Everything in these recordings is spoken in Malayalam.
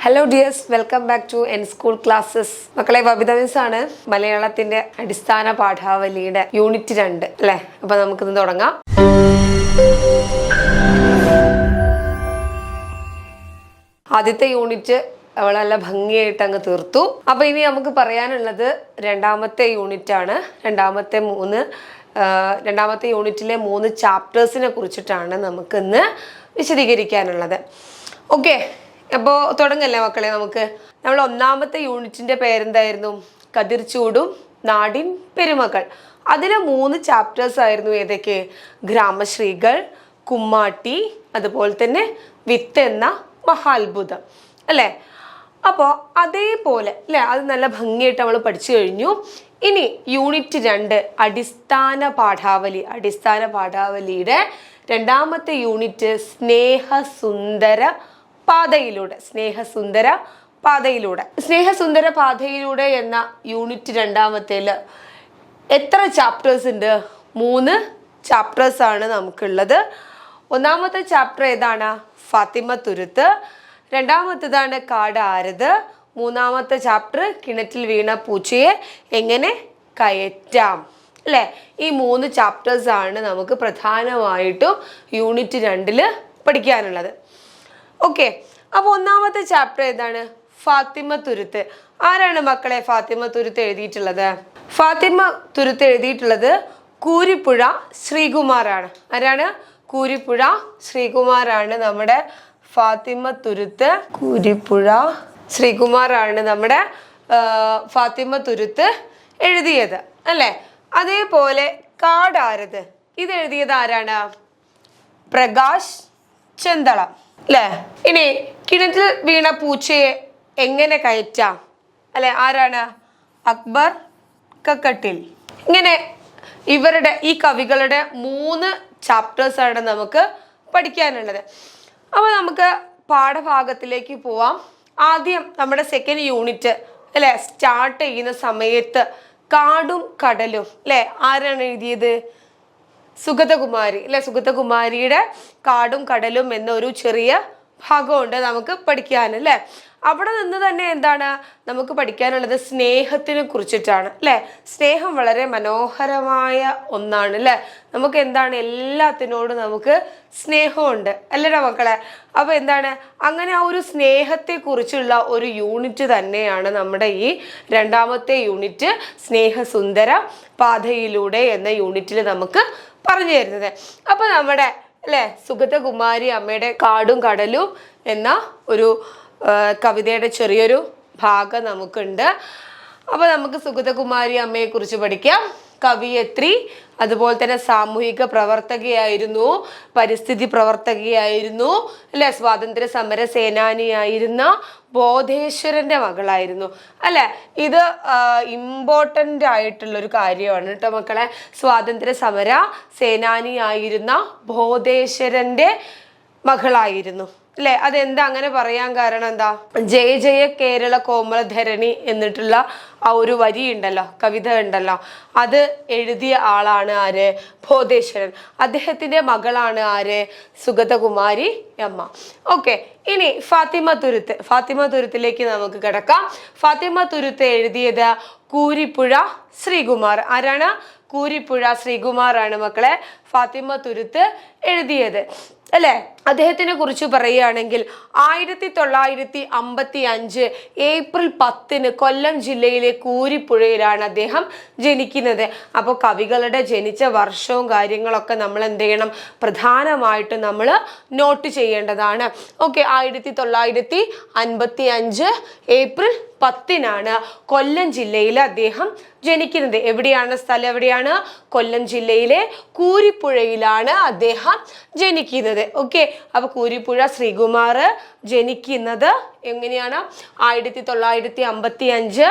Hello dears, welcome back to N school classes. മക്കളെ, ബബിത മിസ് ആണ് മലയാളത്തിന്റെ അടിസ്ഥാന പാഠാവലിയുടെ യൂണിറ്റ് 2 അല്ലെ. അപ്പൊ നമുക്കിന്ന് തുടങ്ങാം. ആദ്യത്തെ യൂണിറ്റ് അവളെല്ല ഭംഗിയായിട്ട് അങ്ങ് തീർത്തു. അപ്പൊ ഇനി നമുക്ക് പറയാനുള്ളത് രണ്ടാമത്തെ യൂണിറ്റ് ആണ്. രണ്ടാമത്തെ യൂണിറ്റിലെ 3 ചാപ്റ്റേഴ്സിനെ കുറിച്ചിട്ടാണ് നമുക്കിന്ന് വിശദീകരിക്കാനുള്ളത്. ഓക്കെ, അപ്പോൾ തുടങ്ങല്ലേ മക്കളെ. നമ്മൾ ഒന്നാമത്തെ യൂണിറ്റിന്റെ പേരെന്തായിരുന്നു? കതിർച്ചൂടും നാടിൻ പെരുമകൾ. അതിലെ 3 ചാപ്റ്റേഴ്സ് ആയിരുന്നു. ഏതൊക്കെ? ഗ്രാമശ്രീകൾ, കുമ്മാട്ടി, അതുപോലെ തന്നെ വിത്ത് എന്ന മഹാത്ഭുതം അല്ലേ. അപ്പോൾ അതേപോലെ അല്ലേ, അത് നല്ല ഭംഗിയായിട്ട് നമ്മൾ പഠിച്ചു കഴിഞ്ഞു. ഇനി യൂണിറ്റ് 2 അടിസ്ഥാന പാഠാവലിയുടെ രണ്ടാമത്തെ യൂണിറ്റ് സ്നേഹസുന്ദര പാതയിലൂടെ എന്ന യൂണിറ്റ് രണ്ടാമത്തേല് എത്ര ചാപ്റ്റേഴ്സ് ഉണ്ട്? 3 ചാപ്റ്റേഴ്സ് ആണ് നമുക്കുള്ളത്. ഒന്നാമത്തെ ചാപ്റ്റർ ഏതാണ്? ഫാത്തിമ തുരുത്ത്. രണ്ടാമത്തേതാണ് കാട് ആരത്. മൂന്നാമത്തെ ചാപ്റ്റർ കിണറ്റിൽ വീണ പൂച്ചയെ എങ്ങനെ കയറ്റാം അല്ലേ. ഈ 3 ചാപ്റ്റേഴ്സ് ആണ് നമുക്ക് പ്രധാനമായിട്ടും യൂണിറ്റ് 2 പഠിക്കാനുള്ളത്. ഓക്കെ, അപ്പോൾ ഒന്നാമത്തെ ചാപ്റ്റർ ഏതാണ്? ഫാത്തിമ തുരുത്ത്. ആരാണ് മക്കളെ ഫാത്തിമ തുരുത്ത് എഴുതിയിട്ടുള്ളത്? ഫാത്തിമ തുരുത്ത് എഴുതിയിട്ടുള്ളത് കൂരിപ്പുഴ ശ്രീകുമാറാണ്. ആരാണ്? കൂരിപ്പുഴ ശ്രീകുമാറാണ് നമ്മുടെ ഫാത്തിമ തുരുത്ത്. കൂരിപ്പുഴ ശ്രീകുമാറാണ് നമ്മുടെ ഫാത്തിമ തുരുത്ത് എഴുതിയത് അല്ലേ. അതേപോലെ കാടാരത്, ഇത് എഴുതിയത് ആരാണ്? പ്രകാശ് ചെന്തളം അല്ലേ. ഇനി കിണറ്റിൽ വീണ പൂച്ചയെ എങ്ങനെ കയറ്റാം അല്ലെ, ആരാണ്? അക്ബർ കക്കട്ടിൽ. ഇങ്ങനെ ഇവരുടെ ഈ കവികളുടെ 3 ചാപ്റ്റേഴ്സ് ആണ് നമുക്ക് പഠിക്കാനുള്ളത്. അപ്പോൾ നമുക്ക് പാഠഭാഗത്തിലേക്ക് പോവാം. ആദ്യം നമ്മുടെ സെക്കൻഡ് യൂണിറ്റ് അല്ലെ സ്റ്റാർട്ട് ചെയ്യുന്ന സമയത്ത് കാടും കടലും അല്ലെ ആരാണ് എഴുതിയത്? സുഗതകുമാരി അല്ലെ. സുഗതകുമാരിയുടെ കാടും കടലും എന്നൊരു ചെറിയ ഭാഗമുണ്ട് നമുക്ക് പഠിക്കാൻ അല്ലെ. അവിടെ നിന്ന് തന്നെ എന്താണ് നമുക്ക് പഠിക്കാനുള്ളത്? സ്നേഹത്തിനെ കുറിച്ചിട്ടാണ് അല്ലെ. സ്നേഹം വളരെ മനോഹരമായ ഒന്നാണ് അല്ലെ. നമുക്ക് എന്താണ് എല്ലാത്തിനോടും നമുക്ക് സ്നേഹമുണ്ട് അല്ലടാ മക്കളെ. അപ്പൊ എന്താണ് അങ്ങനെ ആ ഒരു സ്നേഹത്തെ കുറിച്ചുള്ള ഒരു യൂണിറ്റ് തന്നെയാണ് നമ്മുടെ ഈ രണ്ടാമത്തെ യൂണിറ്റ് സ്നേഹസുന്ദര പാതയിലൂടെ എന്ന യൂണിറ്റിൽ നമുക്ക് പറഞ്ഞു തരുന്നത്. അപ്പൊ നമ്മുടെ അല്ലെ സുഗതകുമാരി അമ്മയുടെ കാടും കടലും എന്ന ഒരു കവിതയുടെ ചെറിയൊരു ഭാഗം നമുക്കുണ്ട്. അപ്പൊ നമുക്ക് സുഗതകുമാരി അമ്മയെ കുറിച്ച് പഠിക്കാം. കവിയത്രി, അതുപോലെ തന്നെ സാമൂഹിക പ്രവർത്തകയായിരുന്നു, പരിസ്ഥിതി പ്രവർത്തകയായിരുന്നു അല്ലെ, സ്വാതന്ത്ര്യ സമര സേനാനിയായിരുന്ന ബോധേശ്വരന്റെ മകളായിരുന്നു അല്ലെ. ഇത് ഇമ്പോർട്ടൻ്റ് ആയിട്ടുള്ളൊരു കാര്യമാണ് കേട്ടോ മക്കളെ. സ്വാതന്ത്ര്യ സമര സേനാനിയായിരുന്ന ബോധേശ്വരന്റെ മകളായിരുന്നു അല്ലെ. അതെന്താ അങ്ങനെ പറയാൻ കാരണം? എന്താ? ജയ ജയ കേരള കോമളധരണി എന്നിട്ടുള്ള ആ ഒരു വരി ഉണ്ടല്ലോ, കവിത ഉണ്ടല്ലോ, അത് എഴുതിയ ആളാണ് ആര്? ബോധേശ്വരൻ. അദ്ദേഹത്തിന്റെ മകളാണ് ആര്? സുഗതകുമാരി അമ്മ. ഓക്കെ, ഇനി ഫാത്തിമ തുരുത്തിലേക്ക് നമുക്ക് കിടക്കാം. ഫാത്തിമ തുരുത്ത് എഴുതിയത് കൂരിപ്പുഴ ശ്രീകുമാർ. ആരാണ്? കൂരിപ്പുഴ ശ്രീകുമാറാണ് മക്കളെ ഫാത്തിമ തുരുത്ത് എഴുതിയത് അല്ലെ. അദ്ദേഹത്തിനെ കുറിച്ച് പറയുകയാണെങ്കിൽ 1955 ഏപ്രിൽ 10 കൊല്ലം ജില്ലയിലെ കൂരിപ്പുഴയിലാണ് അദ്ദേഹം ജനിക്കുന്നത്. അപ്പോൾ കവികളുടെ ജനിച്ച വർഷവും കാര്യങ്ങളൊക്കെ നമ്മൾ എന്ത് ചെയ്യണം? പ്രധാനമായിട്ടും നമ്മൾ നോട്ട് ചെയ്യേണ്ടതാണ്. ഓക്കെ, 1955 ഏപ്രിൽ 10 കൊല്ലം ജില്ലയിൽ അദ്ദേഹം ജനിക്കുന്നത്. എവിടെയാണ് സ്ഥലം? എവിടെയാണ്? കൊല്ലം ജില്ലയിലെ കൂരിപ്പുഴയിലാണ് അദ്ദേഹം ജനിക്കുന്നത്. ഓക്കെ, അപ്പൊ കൂരിപ്പുഴ ശ്രീകുമാർ ജനിക്കുന്നത് എങ്ങനെയാണ്? 1955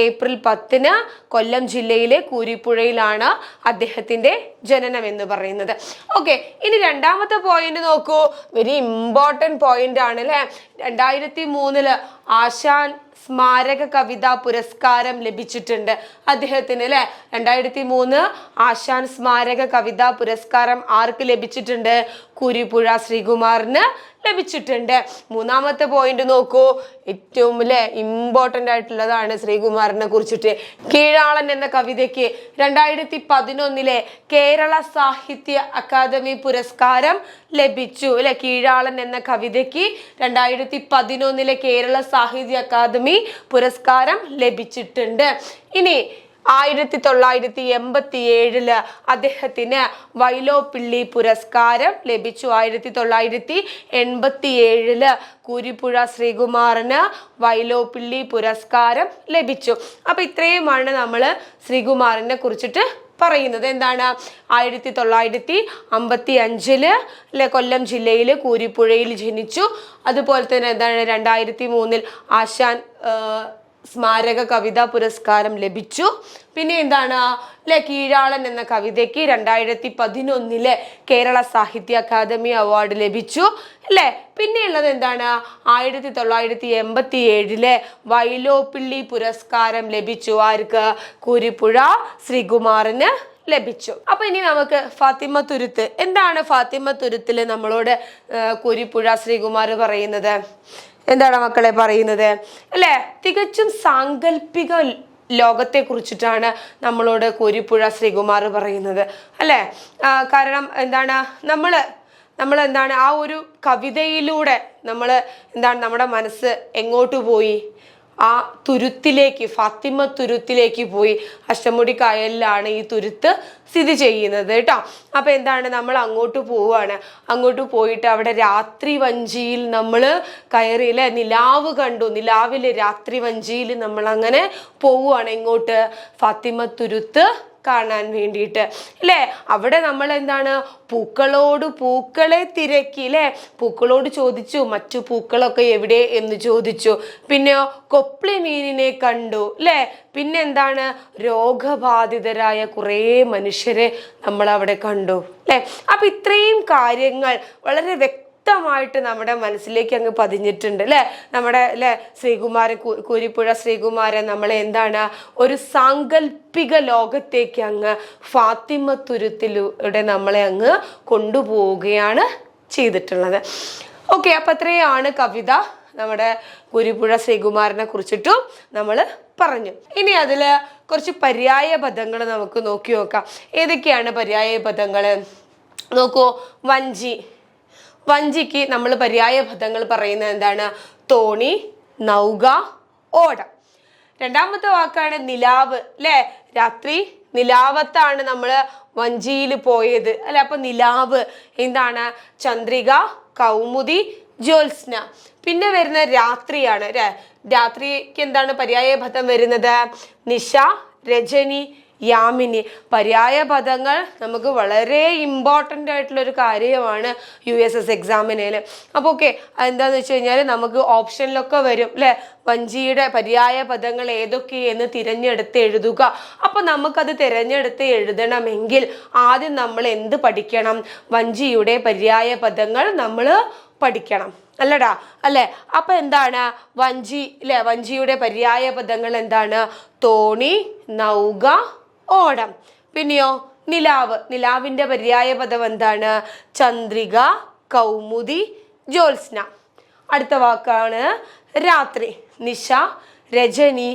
ഏപ്രിൽ 10 കൊല്ലം ജില്ലയിലെ കൂരിപ്പുഴയിലാണ് അദ്ദേഹത്തിന്റെ ജനനം എന്ന് പറയുന്നത്. ഓക്കെ, ഇനി രണ്ടാമത്തെ പോയിന്റ് നോക്കൂ. വെരി ഇമ്പോർട്ടൻറ്റ് പോയിന്റ് ആണ് അല്ലെ. 2003 ആശാൻ സ്മാരക കവിതാ പുരസ്കാരം ലഭിച്ചിട്ടുണ്ട് അദ്ദേഹത്തിന് അല്ലെ. 2003 ആശാൻ സ്മാരക കവിതാ പുരസ്കാരം ആർക്ക് ലഭിച്ചിട്ടുണ്ട്? കൂരിപ്പുഴ ശ്രീകുമാറിന് ലഭിച്ചിട്ടുണ്ട്. മൂന്നാമത്തെ പോയിന്റ് നോക്കൂ, ഏറ്റവും ഇമ്പോർട്ടന്റ് ആയിട്ടുള്ളതാണ് ശ്രീകുമാരനെ കുറിച്ചിട്ട്. കീഴാളൻ എന്ന കവിതയ്ക്ക് 2011 കേരള സാഹിത്യ അക്കാദമി പുരസ്കാരം ലഭിച്ചു. കീഴാളൻ എന്ന കവിതയ്ക്ക് 2011 കേരള സാഹിത്യ അക്കാദമി പുരസ്കാരം ലഭിച്ചിട്ടുണ്ട്. ഇനി 1987 അദ്ദേഹത്തിന് വൈലോപ്പിള്ളി പുരസ്കാരം ലഭിച്ചു. 1987 കൂരിപ്പുഴ ശ്രീകുമാറിന് വൈലോപ്പിള്ളി പുരസ്കാരം ലഭിച്ചു. അപ്പൊ ഇത്രയുമാണ് നമ്മൾ ശ്രീകുമാറിനെ കുറിച്ചിട്ട് പറയുന്നത്. എന്താണ്, 1955 കൊല്ലം ജില്ലയിൽ കൂരിപ്പുഴയിൽ ജനിച്ചു. അതുപോലെ തന്നെ എന്താണ് 2003 ആശാൻ സ്മാരക കവിതാ പുരസ്കാരം ലഭിച്ചു. പിന്നെ എന്താണ്, കീഴാളൻ എന്ന കവിതയ്ക്ക് 2011 കേരള സാഹിത്യ അക്കാദമി അവാർഡ് ലഭിച്ചു. പിന്നെ ഉള്ളത് എന്താണ്, 1987 വൈലോപ്പിള്ളി പുരസ്കാരം ലഭിച്ചു. ആർക്ക്? കൂരിപ്പുഴ ശ്രീകുമാറിന് ലഭിച്ചു. അപ്പൊ ഇനി നമുക്ക് ഫാത്തിമ തുരുത്ത്. എന്താണ് ഫാത്തിമ തുരുത്തിൽ നമ്മളോട് കൂരിപ്പുഴ ശ്രീകുമാർ പറയുന്നത്? എന്താണ് മക്കളെ പറയുന്നത്? തികച്ചും സാങ്കല്പിക ലോകത്തെ കുറിച്ചിട്ടാണ് നമ്മളോട് കൂരിപ്പുഴ ശ്രീകുമാർ പറയുന്നത്. കാരണം എന്താണ്, നമ്മൾ എന്താണ് ആ ഒരു കവിതയിലൂടെ നമ്മുടെ മനസ്സ് എങ്ങോട്ട് പോയി? ആ തുരുത്തിലേക്ക്, ഫാത്തിമ തുരുത്തിലേക്ക് പോയി. അഷ്ടമുടി കായലിലാണ് ഈ തുരുത്ത് സ്ഥിതി ചെയ്യുന്നത് കേട്ടോ. അപ്പൊ എന്താണ്, നമ്മൾ അങ്ങോട്ട് പോവാണ്. അങ്ങോട്ട് പോയിട്ട് അവിടെ രാത്രി വഞ്ചിയിൽ നമ്മൾ കയറി നിലാവ് കണ്ടു. നിലാവിലെ രാത്രി വഞ്ചിയിൽ നമ്മൾ അങ്ങനെ പോവുകയാണ്. എങ്ങോട്ട്? ഫാത്തിമ തുരുത്ത് കാണാൻ വേണ്ടിയിട്ട്. അവിടെ നമ്മൾ എന്താണ്, പൂക്കളെ തിരക്കി. പൂക്കളോട് ചോദിച്ചു മറ്റു പൂക്കളൊക്കെ എവിടെ എന്ന് ചോദിച്ചു. പിന്നെയോ കൊപ്ലി മീനിനെ കണ്ടു. പിന്നെന്താണ്, രോഗബാധിതരായ കുറേ മനുഷ്യരെ നമ്മൾ അവിടെ കണ്ടു. അപ്പൊ ഇത്രയും കാര്യങ്ങൾ വളരെ വ്യക്തമായിട്ട് നമ്മുടെ മനസ്സിലേക്ക് അങ്ങ് പതിഞ്ഞിട്ടുണ്ട്. നമ്മുടെ ശ്രീകുമാരൻ, കൂരിപ്പുഴ ശ്രീകുമാരൻ നമ്മളെ എന്താണ് ഒരു സാങ്കല്പിക ലോകത്തേക്ക് അങ്ങ് ഫാത്തിമ തുരുത്തിലൂടെ നമ്മളെ അങ്ങ് കൊണ്ടുപോവുകയാണ് ചെയ്തിട്ടുള്ളത്. ഓക്കെ, അപ്പൊ അത്രയാണ് കവിത. നമ്മുടെ കൂരിപ്പുഴ ശ്രീകുമാരനെ കുറിച്ചിട്ടും നമ്മൾ പറഞ്ഞു. ഇനി അതില് കുറച്ച് പര്യായ പദങ്ങൾ നമുക്ക് നോക്കി നോക്കാം. ഏതൊക്കെയാണ് പര്യായ പദങ്ങൾ? നോക്കൂ, വഞ്ചിക്ക് നമ്മൾ പര്യായ പദങ്ങൾ പറയുന്നത് എന്താണ്? തോണി, നൗക, ഓടം. രണ്ടാമത്തെ വാക്കാണ് നിലാവ്. രാത്രി നിലാവത്താണ് നമ്മൾ വഞ്ചിയിൽ പോയത്. അപ്പൊ നിലാവ് എന്താണ്? ചന്ദ്രിക, കൗമുദി, ജ്യോത്സ്ന. പിന്നെ വരുന്ന രാത്രിയാണ്. രാത്രിക്ക് എന്താണ് പര്യായ പദം വരുന്നത്? നിശ, രജനി, യാമിനി. പര്യായ പദങ്ങൾ നമുക്ക് വളരെ ഇമ്പോർട്ടൻ്റ് ആയിട്ടുള്ള ഒരു കാര്യമാണ് USS എക്സാമിനേല്. അപ്പോൾ ഓക്കെ, എന്താന്ന് വെച്ച് കഴിഞ്ഞാൽ നമുക്ക് ഓപ്ഷനിലൊക്കെ വരും വഞ്ചിയുടെ പര്യായ പദങ്ങൾ ഏതൊക്കെയെന്ന് തിരഞ്ഞെടുത്ത് എഴുതുക. അപ്പൊ നമുക്കത് തിരഞ്ഞെടുത്ത് എഴുതണമെങ്കിൽ ആദ്യം നമ്മൾ എന്ത് പഠിക്കണം? വഞ്ചിയുടെ പര്യായ പദങ്ങൾ നമ്മൾ പഠിക്കണം. അല്ലടാ, അപ്പൊ എന്താണ് വഞ്ചിയുടെ പര്യായ പദങ്ങൾ എന്താണ്? തോണി, നൗക, ഓടം. പിന്നെയോ നിലാവിന്റെ പര്യായ പദം എന്താണ്? ചന്ദ്രിക, കൗമുദി, ജ്യോത്സ്ന. അടുത്ത വാക്കാണ് രാത്രി. നിശ, രജനി,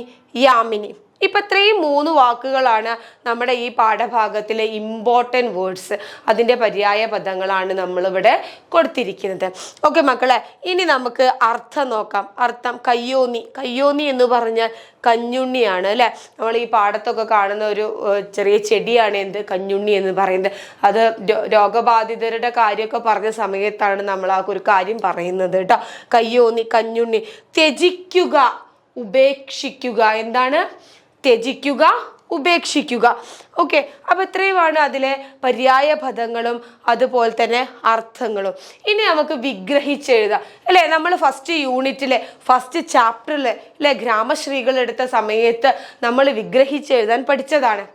യാമിനി. ഇപ്പൊ ഇത്രയും 3 വാക്കുകളാണ് നമ്മുടെ ഈ പാഠഭാഗത്തിലെ ഇമ്പോർട്ടൻറ്റ് വേർഡ്സ്. അതിൻ്റെ പര്യായ പദങ്ങളാണ് നമ്മളിവിടെ കൊടുത്തിരിക്കുന്നത്. ഓക്കെ മക്കളെ, ഇനി നമുക്ക് അർത്ഥം നോക്കാം. അർത്ഥം കയ്യോന്നി എന്ന് പറഞ്ഞാൽ കഞ്ഞുണ്ണിയാണ്. നമ്മൾ ഈ പാടത്തൊക്കെ കാണുന്ന ഒരു ചെറിയ ചെടിയാണ് എന്ത്? കഞ്ഞുണ്ണി എന്ന് പറയുന്നത്. അത് രോഗബാധിതരുടെ കാര്യമൊക്കെ പറഞ്ഞ സമയത്താണ് നമ്മൾ ആ ഒരു കാര്യം പറയുന്നത് കേട്ടോ. കയ്യോന്നി, കഞ്ഞുണ്ണി. ത്യജിക്കുക, ഉപേക്ഷിക്കുക. എന്താണ്? ത്യജിക്കുക, ഉപേക്ഷിക്കുക. ഓക്കെ, അപ്പൊ ഇത്രയുമാണ് അതിലെ പര്യായ പദങ്ങളും അതുപോലെ തന്നെ അർത്ഥങ്ങളും. ഇനി നമുക്ക് വിഗ്രഹിച്ചെഴുതാം. നമ്മൾ ഫസ്റ്റ് യൂണിറ്റിലെ ഫസ്റ്റ് ചാപ്റ്ററിലെ ഗ്രാമശ്രീകൾ എടുത്ത സമയത്ത് നമ്മൾ വിഗ്രഹിച്ചെഴുതാൻ പഠിച്ചതാണ്.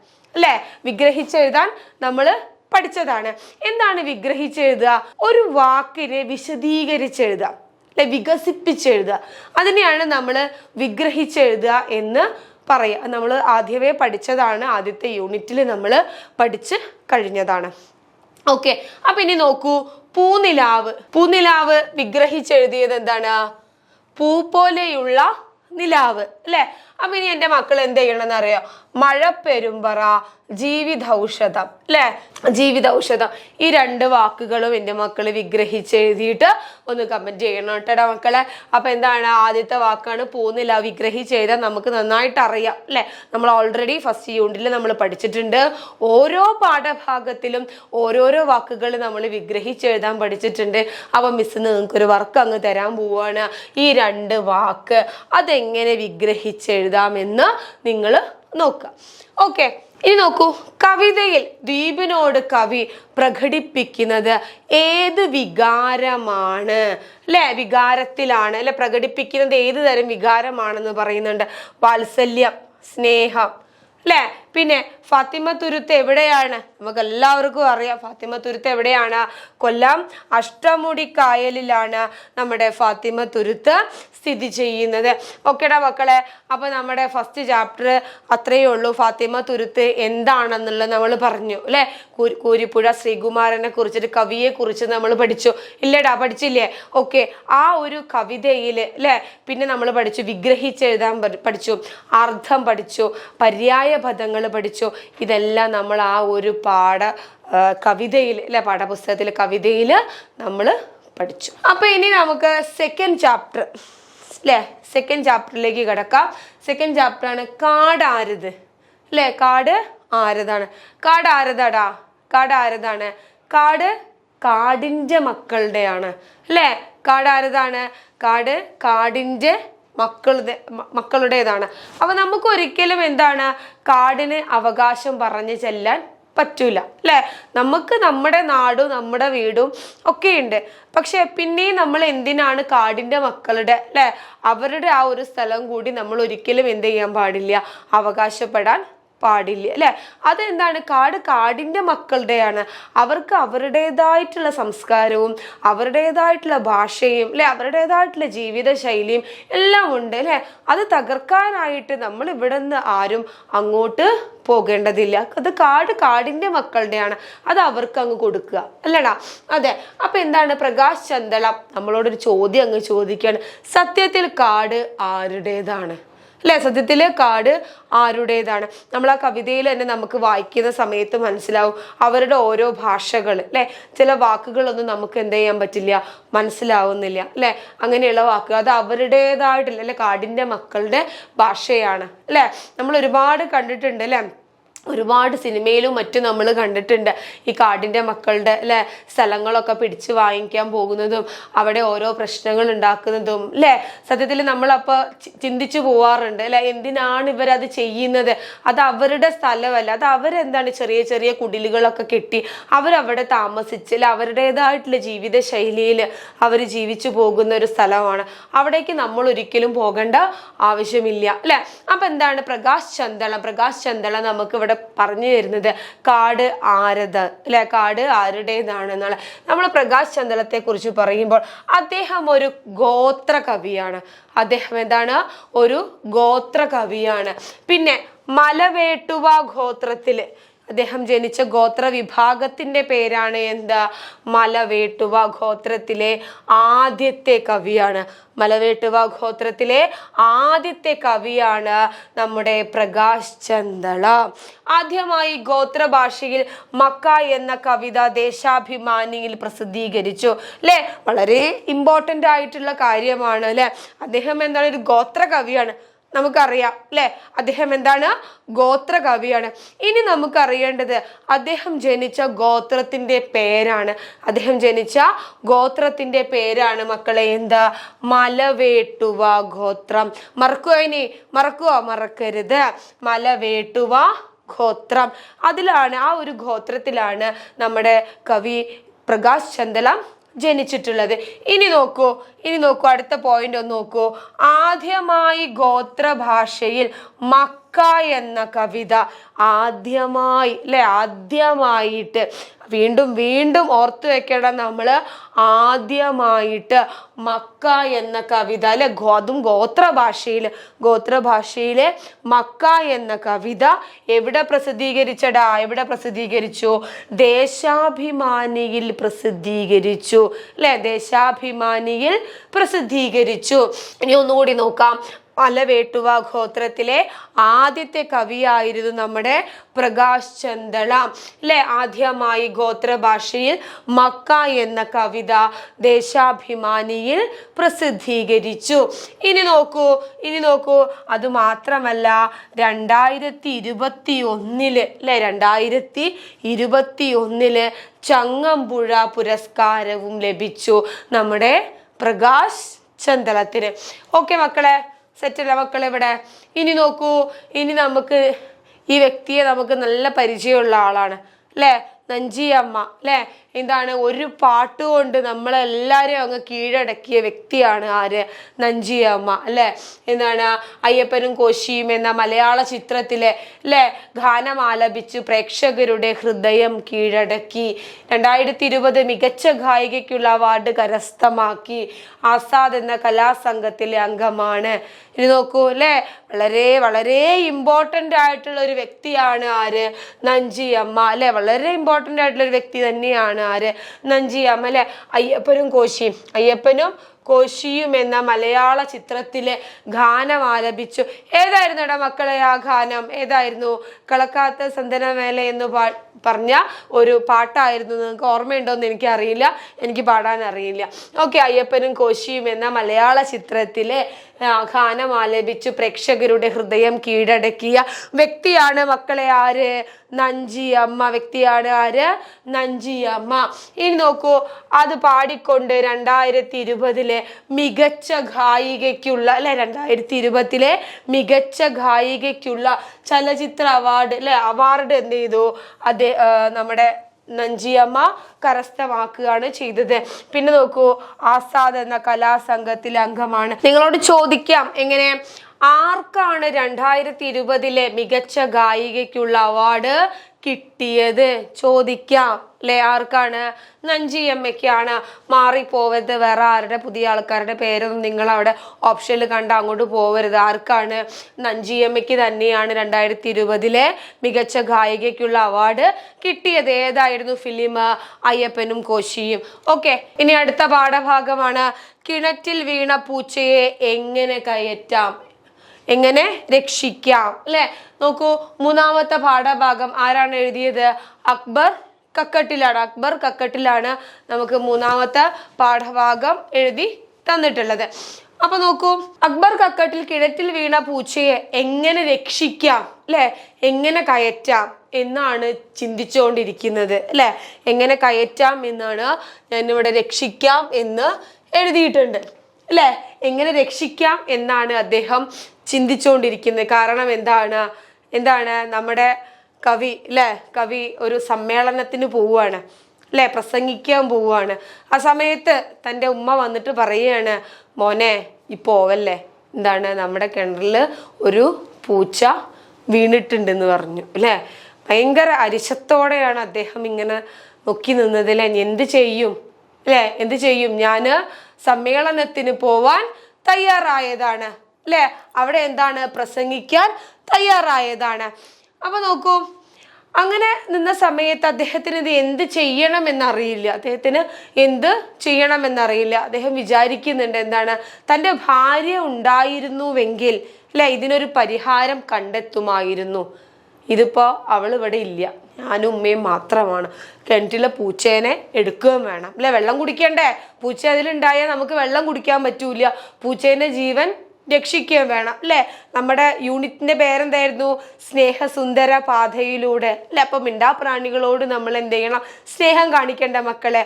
വിഗ്രഹിച്ചെഴുതാൻ നമ്മൾ പഠിച്ചതാണ്. എന്താണ് വിഗ്രഹിച്ചെഴുതുക? ഒരു വാക്കിനെ വിശദീകരിച്ചെഴുതുക, വികസിപ്പിച്ചെഴുതുക. അതിനെയാണ് നമ്മൾ വിഗ്രഹിച്ചെഴുതുക എന്ന് പറയാം. നമ്മൾ ആദ്യമേ പഠിച്ചതാണ്. ആദ്യത്തെ യൂണിറ്റിൽ നമ്മൾ പഠിച്ച് കഴിഞ്ഞതാണ്. ഓക്കെ, അപ്പൊ ഇനി നോക്കൂ, പൂനിലാവ് വിഗ്രഹിച്ചെഴുതിയത് എന്താണ്? പൂ പോലെയുള്ള നിലാവ് അല്ലെ. അപ്പൊ ഇനി എൻ്റെ മക്കൾ എന്ത് ചെയ്യണമെന്ന് അറിയോ? മഴ പെരുമ്പറ, ജീവിതൌഷധം അല്ലെ, ജീവിതൌഷധം, ഈ 2 വാക്കുകളും എൻ്റെ മക്കൾ വിഗ്രഹിച്ചെഴുതിയിട്ട് ഒന്ന് കമന്റ് ചെയ്യണം കേട്ടോ മക്കളെ. അപ്പൊ എന്താണ്? ആദ്യത്തെ വാക്കാണ് പൂനിലാവ്. വിഗ്രഹിച്ചെഴുതാൻ നമുക്ക് നന്നായിട്ട് അറിയാം അല്ലെ. നമ്മൾ ഓൾറെഡി ഫസ്റ്റ് യൂണിറ്റിൽ നമ്മൾ പഠിച്ചിട്ടുണ്ട്. ഓരോ പാഠഭാഗത്തിലും ഓരോരോ വാക്കുകൾ നമ്മൾ വിഗ്രഹിച്ചെഴുതാൻ പഠിച്ചിട്ടുണ്ട്. അപ്പൊ മിസ് നിങ്ങൾക്കൊരു വർക്ക് അങ്ങ് തരാൻ പോവാണ്. ഈ 2 വാക്ക് അതെങ്ങനെ വിഗ്രഹിച്ചെഴുതാമെന്ന് നിങ്ങൾ നോക്കുക. ഓക്കെ, ഇനി നോക്കൂ, കവിതയിൽ ദ്വീപിനോട് കവി പ്രകടിപ്പിക്കുന്നത് ഏത് വികാരമാണ് അല്ലെ? വികാരത്തിലാണ് അല്ലെ പ്രകടിപ്പിക്കുന്നത്. ഏത് തരം വികാരമാണെന്ന് പറയുന്നുണ്ട്. വാത്സല്യം, സ്നേഹം അല്ലെ. പിന്നെ ഫാത്തിമ തുരുത്ത് എവിടെയാണ്? നമുക്ക് എല്ലാവർക്കും അറിയാം ഫാത്തിമ തുരുത്ത് എവിടെയാണ്? കൊല്ലം അഷ്ടമുടി കായലിലാണ് നമ്മുടെ ഫാത്തിമ തുരുത്ത് സ്ഥിതി ചെയ്യുന്നത്. ഓക്കേടാ മക്കളെ, അപ്പൊ നമ്മുടെ ഫസ്റ്റ് ചാപ്റ്റർ അത്രയേ ഉള്ളൂ. ഫാത്തിമ തുരുത്ത് എന്താണെന്നുള്ളത് നമ്മൾ പറഞ്ഞു അല്ലെ. കൂരിപ്പുഴ ശ്രീകുമാരനെ കുറിച്ചിട്ട്, കവിയെ കുറിച്ച് നമ്മൾ പഠിച്ചു. ഇല്ലേടാ, പഠിച്ചില്ലേ? ഓക്കെ, ആ ഒരു കവിതയിൽ അല്ലെ. പിന്നെ നമ്മൾ പഠിച്ചു, വിഗ്രഹിച്ചെഴുതാൻ പഠിച്ചു, അർത്ഥം പഠിച്ചു, പര്യായ പദങ്ങൾ പഠിച്ചു. ഇതെല്ലാം നമ്മൾ ആ ഒരു കവിതയിൽ അല്ലെ, പാഠപുസ്തകത്തിലെ കവിതയിൽ നമ്മൾ പഠിച്ചു. അപ്പൊ ഇനി നമുക്ക് സെക്കൻഡ് ചാപ്റ്റർ അല്ലെ, സെക്കൻഡ് ചാപ്റ്ററിലേക്ക് കിടക്കാം. സെക്കൻഡ് ചാപ്റ്റർ ആണ് കാട് ആരത് അല്ലെ. കാട് ആരതാണ്? കാട് ആരതാടാ? കാട് ആരതാണ്? കാട് കാടിൻ്റെ മക്കളുടെയാണ് അല്ലെ. കാട് ആരതാണ്? കാട് കാടിൻ്റെ മക്കളുടേതാണ്. അപ്പൊ നമുക്ക് ഒരിക്കലും എന്താണ് കാടിന് അവകാശം പറഞ്ഞു ചെല്ലാൻ പറ്റൂല അല്ലെ. നമുക്ക് നമ്മുടെ നാടും നമ്മുടെ വീടും ഒക്കെ ഉണ്ട്. പക്ഷെ പിന്നെയും നമ്മൾ എന്തിനാണ് കാടിൻ്റെ മക്കളുടെ അല്ലെ, അവരുടെ ആ ഒരു സ്ഥലം കൂടി നമ്മൾ ഒരിക്കലും എന്ത് ചെയ്യാൻ പാടില്ല? അവകാശപ്പെടാൻ പാടില്ല അല്ലെ. അതെന്താണ്? കാട് കാടിൻ്റെ മക്കളുടെയാണ്. അവർക്ക് അവരുടേതായിട്ടുള്ള സംസ്കാരവും അവരുടേതായിട്ടുള്ള ഭാഷയും അല്ലെ, അവരുടേതായിട്ടുള്ള ജീവിത ശൈലിയും എല്ലാം ഉണ്ട് അല്ലെ. അത് തകർക്കാനായിട്ട് നമ്മൾ ഇവിടെ നിന്ന് ആരും അങ്ങോട്ട് പോകേണ്ടതില്ല. അത് കാടിൻ്റെ മക്കളുടെയാണ്. അത് അവർക്ക് അങ്ങ് കൊടുക്കുക അല്ലടാ. അതെ. അപ്പൊ എന്താണ്? പ്രകാശ് ചന്ദളം നമ്മളോടൊരു ചോദ്യം അങ്ങ് ചോദിക്കുകയാണ്. സത്യത്തിൽ കാട് ആരുടേതാണ് അല്ലെ? സത്യത്തില് കാട് ആരുടേതാണ്? നമ്മൾ ആ കവിതയിൽ തന്നെ നമുക്ക് വായിക്കുന്ന സമയത്ത് മനസ്സിലാവും അവരുടെ ഓരോ ഭാഷകൾ അല്ലെ. ചില വാക്കുകളൊന്നും നമുക്ക് എന്ത് ചെയ്യാൻ പറ്റില്ല, മനസ്സിലാവുന്നില്ല അല്ലെ. അങ്ങനെയുള്ള വാക്കുകൾ അത് അവരുടേതായിട്ടില്ല അല്ലെ, കാടിൻ്റെ മക്കളുടെ ഭാഷയാണ് അല്ലെ. നമ്മൾ ഒരുപാട് കണ്ടിട്ടുണ്ട് അല്ലെ, ഒരുപാട് സിനിമയിലും മറ്റും നമ്മൾ കണ്ടിട്ടുണ്ട് ഈ കാടിൻ്റെ മക്കളുടെ അല്ലെ സ്ഥലങ്ങളൊക്കെ പിടിച്ച് വാങ്ങിക്കാൻ പോകുന്നതും അവിടെ ഓരോ പ്രശ്നങ്ങൾ ഉണ്ടാക്കുന്നതും അല്ലെ. സത്യത്തിൽ നമ്മളപ്പോൾ ചിന്തിച്ചു പോവാറുണ്ട് അല്ലെ, എന്തിനാണ് ഇവരത് ചെയ്യുന്നത്? അത് അവരുടെ സ്ഥലമല്ല, അത് അവരെന്താണ് ചെറിയ ചെറിയ കുടിലുകളൊക്കെ കെട്ടി അവരവിടെ താമസിച്ച് അല്ലെ അവരുടേതായിട്ടുള്ള ജീവിത ശൈലിയിൽ അവർ ജീവിച്ചു പോകുന്ന ഒരു സ്ഥലമാണ്. അവിടേക്ക് നമ്മൾ ഒരിക്കലും പോകേണ്ട ആവശ്യമില്ല അല്ലെ. അപ്പൊ എന്താണ്? പ്രകാശ് ചന്ദളം നമുക്ക് ഇവിടെ പറഞ്ഞു തരുന്നത് കാട് ആരത് അല്ലെ, കാട് ആരുടേതാണെന്നുള്ള. നമ്മൾ പ്രകാശ് ചന്ദളത്തെ കുറിച്ച് പറയുമ്പോൾ അദ്ദേഹം ഒരു ഗോത്ര കവിയാണ്. അദ്ദേഹം എന്താണ്? ഒരു ഗോത്ര കവിയാണ്. പിന്നെ മലവേട്ടുവ ഗോത്രത്തില് അദ്ദേഹം ജനിച്ച ഗോത്ര വിഭാഗത്തിന്റെ പേരാണ് എന്താ? മലവേട്ടുവ ഗോത്രത്തിലെ ആദ്യത്തെ കവിയാണ്. മലവേട്ടുവ ഗോത്രത്തിലെ ആദ്യത്തെ കവിയാണ് നമ്മുടെ പ്രകാശ് ചന്ദളം. ആദ്യമായി ഗോത്രഭാഷയിൽ മക്ക എന്ന കവിത ദേശാഭിമാനിയിൽ പ്രസിദ്ധീകരിച്ചു അല്ലെ. വളരെ ഇമ്പോർട്ടൻ്റ് ആയിട്ടുള്ള കാര്യമാണ് അല്ലെ. അദ്ദേഹം എന്താണ്? ഒരു ഗോത്ര കവിയാണ്. നമുക്കറിയാം അല്ലെ, അദ്ദേഹം എന്താണ്? ഗോത്ര കവിയാണ്. ഇനി നമുക്കറിയേണ്ടത് അദ്ദേഹം ജനിച്ച ഗോത്രത്തിന്റെ പേരാണ്. അദ്ദേഹം ജനിച്ച ഗോത്രത്തിന്റെ പേരാണ് മക്കളെ എന്താ? മലവേട്ടുവ ഗോത്രം. മറക്കരുത്. മലവേട്ടുവ ഗോത്രം. അതിലാണ്, ആ ഒരു ഗോത്രത്തിലാണ് നമ്മുടെ കവി പ്രകാശ് ചന്ദളം ജനിച്ചിട്ടുള്ളത്. ഇനി നോക്കൂ അടുത്ത പോയിന്റ് ഒന്ന് നോക്കൂ. ആദ്യമായി ഗോത്രഭാഷയിൽ മക്ക എന്ന കവിത ആദ്യമായിട്ട് വീണ്ടും വീണ്ടും ഓർത്തു വെക്കണം, നമ്മൾ ആദ്യമായിട്ട് മക്ക എന്ന കവിത അല്ലെ, അതും ഗോത്രഭാഷയിലെ മക്ക എന്ന കവിത എവിടെ പ്രസിദ്ധീകരിച്ചു? ദേശാഭിമാനിയിൽ പ്രസിദ്ധീകരിച്ചു അല്ലെ, ദേശാഭിമാനിയിൽ പ്രസിദ്ധീകരിച്ചു. ഇനി ഒന്നുകൂടി നോക്കാം. മലവേട്ടുവ ഗോത്രത്തിലെ ആദ്യത്തെ കവിയായിരുന്നു നമ്മുടെ പ്രകാശ് ചന്ദള അല്ലെ. ആദ്യമായി ഗോത്രഭാഷയിൽ മക്ക എന്ന കവിത ദേശാഭിമാനിയിൽ പ്രസിദ്ധീകരിച്ചു. ഇനി നോക്കൂ അത് മാത്രമല്ല 2021 ചങ്ങമ്പുഴ പുരസ്കാരവും ലഭിച്ചു നമ്മുടെ പ്രകാശ് ചന്ദളത്തിന്. ഓക്കെ മക്കളെ, സെറ്റല്ല മക്കളെ ഇവിടെ? ഇനി നോക്കൂ, ഇനി നമുക്ക് ഈ വ്യക്തിയെ നമുക്ക് നല്ല പരിചയമുള്ള ആളാണ് അല്ലേ, നഞ്ചിയമ്മ അല്ലേ. എന്താണ്, ഒരു പാട്ടുകൊണ്ട് നമ്മളെല്ലാവരും അങ്ങ് കീഴടക്കിയ വ്യക്തിയാണ് ആര്? നഞ്ചിയമ്മ അല്ലേ. എന്താണ്, അയ്യപ്പനും കോശിയും എന്ന മലയാള ചിത്രത്തിലെ അല്ലേ ഗാനം ആലപിച്ച് പ്രേക്ഷകരുടെ ഹൃദയം കീഴടക്കി. 2020 മികച്ച ഗായികയ്ക്കുള്ള അവാർഡ് കരസ്ഥമാക്കി. ആസാദ് എന്ന കലാസംഘത്തിലെ അംഗമാണ്. ഇനി നോക്കൂ അല്ലേ, വളരെ വളരെ ഇമ്പോർട്ടൻ്റ് ആയിട്ടുള്ള ഒരു വ്യക്തിയാണ് ആര്? നഞ്ചിയമ്മ അല്ലെ. വളരെ ഇമ്പോർട്ടൻ്റ് ആയിട്ടുള്ള ഒരു വ്യക്തി തന്നെയാണ് ആര്? നഞ്ചിയമ്മ അല്ലെ. അയ്യപ്പനും കോശിയും എന്ന മലയാള ചിത്രത്തിലെ ഗാനം ആലപിച്ചു. ഏതായിരുന്നു എടാ മക്കളെ ആ ഗാനം? ഏതായിരുന്നു? കളക്കാത്ത സന്തനമേല എന്ന് പറഞ്ഞ ഒരു പാട്ടായിരുന്നു. നിങ്ങൾക്ക് ഓർമ്മയുണ്ടോ എന്ന് എനിക്ക് അറിയില്ല, എനിക്ക് പാടാൻ അറിയില്ല. ഓക്കെ, അയ്യപ്പനും കോശിയും എന്ന മലയാള ചിത്രത്തിലെ ഗാനം ആലപിച്ചു പ്രേക്ഷകരുടെ ഹൃദയം കീഴടക്കിയ വ്യക്തിയാണ് മക്കളെ ആര്? നഞ്ചിയമ്മ. വ്യക്തിയാണ് ആര്? നഞ്ചിയമ്മ. ഇനി നോക്കൂ, അത് പാടിക്കൊണ്ട് 2020 മികച്ച ഗായികയ്ക്കുള്ള അല്ലെ, 2020 മികച്ച ഗായികയ്ക്കുള്ള ചലച്ചിത്ര അവാർഡ് അല്ലെ, അവാർഡ് എന്ത് ചെയ്തു? നമ്മുടെ നഞ്ചിയമ്മ കരസ്ഥമാക്കുകയാണ് ചെയ്തത്. പിന്നെ നോക്കൂ, ആസാദ് എന്ന കലാസംഘത്തിലെ അംഗമാണ്. നിങ്ങളോട് ചോദിക്കാം, എങ്ങനെ ആർക്കാണ് 2020 മികച്ച ഗായികയ്ക്കുള്ള അവാർഡ് കിട്ടിയത്? ചോദിക്കാം അല്ലെ. ആർക്കാണ്? നഞ്ചിയമ്മയ്ക്കാണ്. മാറിപ്പോവരുത്, വേറെ ആരുടെ പുതിയ ആൾക്കാരുടെ പേരൊന്നും നിങ്ങൾ അവിടെ ഓപ്ഷനിൽ കണ്ട് അങ്ങോട്ട് പോവരുത്. ആർക്കാണ്? നഞ്ചിയമ്മയ്ക്ക് തന്നെയാണ് 2020 മികച്ച ഗായികയ്ക്കുള്ള അവാർഡ് കിട്ടിയത്. ഏതായിരുന്നു ഫിലിം? അയ്യപ്പനും കോശിയും. ഓക്കെ, ഇനി അടുത്ത പാഠഭാഗമാണ് കിണറ്റിൽ വീണ പൂച്ചയെ എങ്ങനെ കയറ്റാം, എങ്ങനെ രക്ഷിക്കാം അല്ലെ. നോക്കൂ, മൂന്നാമത്തെ പാഠഭാഗം ആരാണ് എഴുതിയത്? അക്ബർ കക്കട്ടിലാണ് നമുക്ക് മൂന്നാമത്തെ പാഠഭാഗം എഴുതി തന്നിട്ടുള്ളത്. അപ്പൊ നോക്കൂ, അക്ബർ കക്കട്ടിൽ കിണറ്റിൽ വീണ പൂച്ചയെ എങ്ങനെ രക്ഷിക്കാം അല്ലെ, എങ്ങനെ കയറ്റാം എന്നാണ് ചിന്തിച്ചുകൊണ്ടിരിക്കുന്നത് അല്ലെ. എങ്ങനെ കയറ്റാം എന്നാണ് ഞാനിവിടെ രക്ഷിക്കാം എന്ന് എഴുതിയിട്ടുണ്ട് അല്ലെ. എങ്ങനെ രക്ഷിക്കാം എന്നാണ് അദ്ദേഹം ചിന്തിച്ചുകൊണ്ടിരിക്കുന്നത്. കാരണം എന്താണ് നമ്മുടെ കവി ഒരു സമ്മേളനത്തിന് പോവുകയാണ് അല്ലെ, പ്രസംഗിക്കാൻ പോവുകയാണ്. ആ സമയത്ത് തൻ്റെ ഉമ്മ വന്നിട്ട് പറയുകയാണ്, മോനെ പോവല്ലേ, നമ്മുടെ കിണറിൽ ഒരു പൂച്ച വീണിട്ടുണ്ടെന്ന് പറഞ്ഞു അല്ലെ. ഭയങ്കര അരിശത്തോടെയാണ് അദ്ദേഹം ഇങ്ങനെ നോക്കി നിന്നത് അല്ലെ. എന്ത് ചെയ്യും ഞാൻ സമ്മേളനത്തിന് പോവാൻ തയ്യാറായതാണ് അല്ലെ. അവിടെ പ്രസംഗിക്കാൻ തയ്യാറായതാണ്. അപ്പൊ നോക്കൂ, അങ്ങനെ നിന്ന സമയത്ത് അദ്ദേഹത്തിന് ഇത് എന്ത് ചെയ്യണമെന്നറിയില്ല. അദ്ദേഹം വിചാരിക്കുന്നുണ്ട് തൻ്റെ ഭാര്യ ഉണ്ടായിരുന്നുവെങ്കിൽ അല്ലെ ഇതിനൊരു പരിഹാരം കണ്ടെത്തുമായിരുന്നു. ഇതിപ്പോ അവൾ ഇവിടെ ഇല്ല, ഞാനും ഉമ്മയും മാത്രമാണ്. കിണറ്റിലെ പൂച്ചേനെ എടുക്കുകയും വേണം അല്ലെ, വെള്ളം കുടിക്കണ്ടേ. പൂച്ച അതിലുണ്ടായാൽ നമുക്ക് വെള്ളം കുടിക്കാൻ പറ്റൂല, പൂച്ചേന്റെ ജീവൻ രക്ഷിക്കുകയും വേണം അല്ലെ. നമ്മുടെ യൂണിറ്റിന്റെ പേരെന്തായിരുന്നു? സ്നേഹസുന്ദര പാതയിലൂടെ അല്ലെ. അപ്പൊ മിണ്ടാപ്രാണികളോട് നമ്മൾ എന്ത് ചെയ്യണം? സ്നേഹം കാണിക്കേണ്ട മക്കളെ,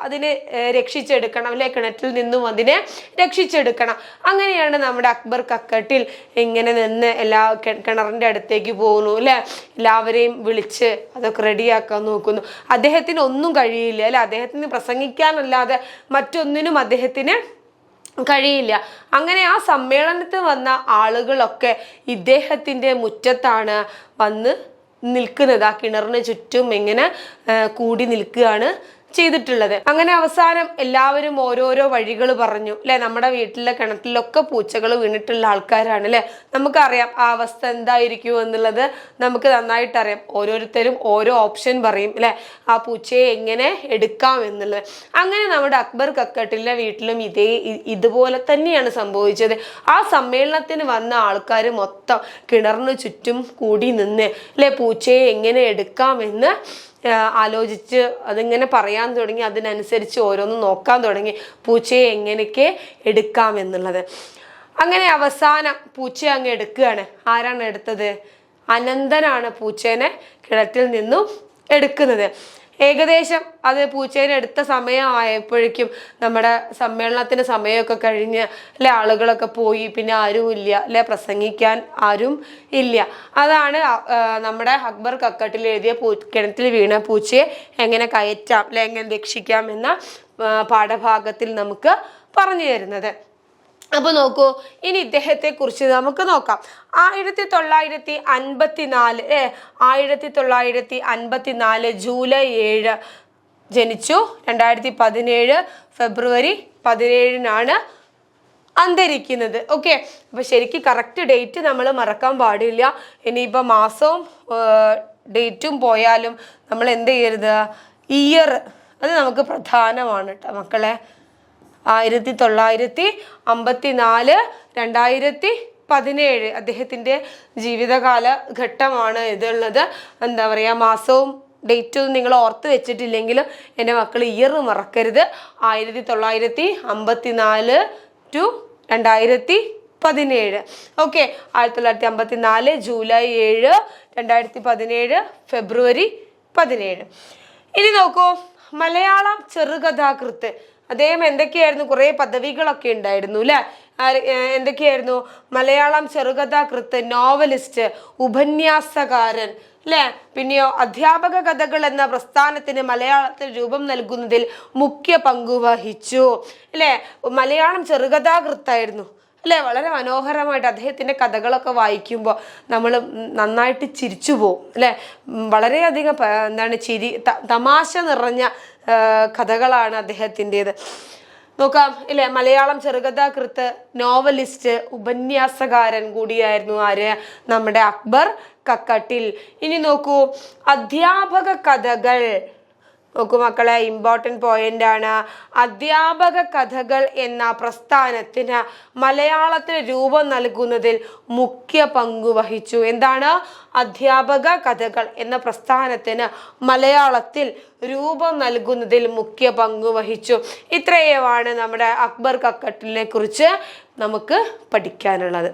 അതിനെ രക്ഷിച്ചെടുക്കണം അല്ലെ, കിണറ്റിൽ നിന്നും അതിനെ രക്ഷിച്ചെടുക്കണം. അങ്ങനെയാണ് നമ്മുടെ അക്ബർ കക്കട്ടിൽ ഇങ്ങനെ നിന്ന് എല്ലാ കിണറിന്റെ അടുത്തേക്ക് പോകുന്നു അല്ലെ. എല്ലാവരെയും വിളിച്ച് അതൊക്കെ റെഡിയാക്കാൻ നോക്കുന്നു. അദ്ദേഹത്തിന് ഒന്നും കഴിയില്ല അല്ലെ, അദ്ദേഹത്തിന് പ്രസംഗിക്കാനല്ലാതെ മറ്റൊന്നിനും അദ്ദേഹത്തിന് കഴിയില്ല. അങ്ങനെ ആ സമ്മേളനത്തിൽ വന്ന ആളുകളൊക്കെ ഇദ്ദേഹത്തിൻ്റെ മുറ്റത്താണ് വന്ന് നിൽക്കുന്നത്. ആ കിണറിന് ചുറ്റും ഇങ്ങനെ കൂടി നിൽക്കുകയാണ് ചെയ്തിട്ടുള്ളത്. അങ്ങനെ അവസാനം എല്ലാവരും ഓരോരോ വഴികൾ പറഞ്ഞു അല്ലെ. നമ്മുടെ വീട്ടിലെ കിണറ്റിലൊക്കെ പൂച്ചകൾ വീണിട്ടുള്ള ആൾക്കാരാണ് അല്ലെ. നമുക്കറിയാം ആ അവസ്ഥ എന്തായിരിക്കും എന്നുള്ളത് നമുക്ക് നന്നായിട്ട് അറിയാം. ഓരോരുത്തരും ഓരോ ഓപ്ഷൻ പറയും അല്ലെ, ആ പൂച്ചയെ എങ്ങനെ എടുക്കാം എന്നുള്ളത്. അങ്ങനെ നമ്മുടെ അക്ബർ കക്കട്ടിലെ വീട്ടിലും ഇതുപോലെ തന്നെയാണ് സംഭവിച്ചത്. ആ സമ്മേളനത്തിന് വന്ന ആൾക്കാർ മൊത്തം കിണറിന് ചുറ്റും കൂടി നിന്ന് അല്ലെ പൂച്ചയെ എങ്ങനെ എടുക്കാമെന്ന് ആലോചിച്ച് അതിങ്ങനെ പറയാൻ തുടങ്ങി. അതിനനുസരിച്ച് ഓരോന്നും നോക്കാൻ തുടങ്ങി, പൂച്ചയെ എങ്ങനെയൊക്കെ എടുക്കാം എന്നുള്ളത്. അങ്ങനെ അവസാനം പൂച്ചയെ അങ്ങ് എടുക്കുകയാണ്. ആരാണ് എടുത്തത്? അനന്തനാണ് പൂച്ചേനെ കിണറ്റിൽ നിന്നും എടുക്കുന്നത്. ഏകദേശം അത് പൂച്ചേനെ എടുത്ത സമയമായപ്പോഴേക്കും നമ്മുടെ സമ്മേളനത്തിന് സമയമൊക്കെ കഴിഞ്ഞ് അല്ലെ, ആളുകളൊക്കെ പോയി. പിന്നെ ആരും ഇല്ല അല്ലെ, പ്രസംഗിക്കാൻ ആരും ഇല്ല. അതാണ് നമ്മുടെ അക്ബർ കക്കട്ടിൽ എഴുതിയ കിണറ്റിൽ വീണ പൂച്ചയെ എങ്ങനെ കയറ്റാം അല്ലെ, എങ്ങനെ രക്ഷിക്കാം എന്ന പാഠഭാഗത്തിൽ നമുക്ക് പറഞ്ഞു തരുന്നത്. അപ്പൊ നോക്കൂ, ഇനി ഇദ്ദേഹത്തെ കുറിച്ച് നമുക്ക് നോക്കാം. 1954 ജൂലൈ 7 ജനിച്ചു. 2017 ഫെബ്രുവരി 17 അന്തരിക്കുന്നത്. ഓക്കെ, അപ്പൊ ശരിക്കും കറക്റ്റ് ഡേറ്റ് നമ്മൾ മറക്കാൻ പാടില്ല. ഇനിയിപ്പോ മാസവും ഡേറ്റും പോയാലും നമ്മൾ എന്ത് ചെയ്യരുത്, ഇയർ അത് നമുക്ക് പ്രധാനമാണ് കേട്ടോ മക്കളെ. 1954 2017 അദ്ദേഹത്തിൻ്റെ ജീവിതകാല ഘട്ടമാണ് ഇതുള്ളത്. എന്താ പറയുക, മാസവും ഡേറ്റും നിങ്ങൾ ഓർത്ത് വെച്ചിട്ടില്ലെങ്കിലും എൻ്റെ മക്കൾ ഇയർ മറക്കരുത്. 1954 to 2017. ഓക്കെ, 1954 ജൂലൈ 7, 2017 ഫെബ്രുവരി 17. ഇനി നോക്കൂ, മലയാളം ചെറുകഥാകൃത്ത്. അദ്ദേഹം എന്തൊക്കെയായിരുന്നു, കുറേ പദവികളൊക്കെ ഉണ്ടായിരുന്നു അല്ലെ. എന്തൊക്കെയായിരുന്നു? മലയാളം ചെറുകഥാകൃത്ത്, നോവലിസ്റ്റ്, ഉപന്യാസകാരൻ അല്ലെ. പിന്നെയോ അധ്യാപക കഥകൾ എന്ന പ്രസ്ഥാനത്തിന് മലയാളത്തിൽ രൂപം നൽകുന്നതിൽ മുഖ്യ പങ്കുവഹിച്ചു അല്ലെ. മലയാളം ചെറുകഥാകൃത്തായിരുന്നു അല്ലെ. വളരെ മനോഹരമായിട്ട് അദ്ദേഹത്തിൻ്റെ കഥകളൊക്കെ വായിക്കുമ്പോൾ നമ്മൾ നന്നായിട്ട് ചിരിച്ചു പോവും അല്ലെ. വളരെയധികം തമാശ നിറഞ്ഞ കഥകളാണ് അദ്ദേഹത്തിൻ്റെത്. നോക്കാം ഇല്ലേ, മലയാളം ചെറുകഥാകൃത്ത്, നോവലിസ്റ്റ്, ഉപന്യാസകാരൻ കൂടിയായിരുന്നു ആര്? നമ്മുടെ അക്ബർ കക്കട്ടിൽ. ഇനി നോക്കൂ, അധ്യാപക കഥകൾ. നോക്കൂ മക്കളെ, ഇമ്പോർട്ടൻ്റ് പോയിന്റ് ആണ്. അധ്യാപക കഥകൾ എന്ന പ്രസ്ഥാനത്തിന് മലയാളത്തിന് രൂപം നൽകുന്നതിൽ മുഖ്യ പങ്കു വഹിച്ചു. എന്താണ്? അധ്യാപക കഥകൾ എന്ന പ്രസ്ഥാനത്തിന് മലയാളത്തിൽ രൂപം നൽകുന്നതിൽ മുഖ്യ പങ്കു വഹിച്ചു. ഇത്രയുമാണ് നമ്മുടെ അക്ബർ കക്കട്ടിലിനെ കുറിച്ച് നമുക്ക് പഠിക്കാനുള്ളത്.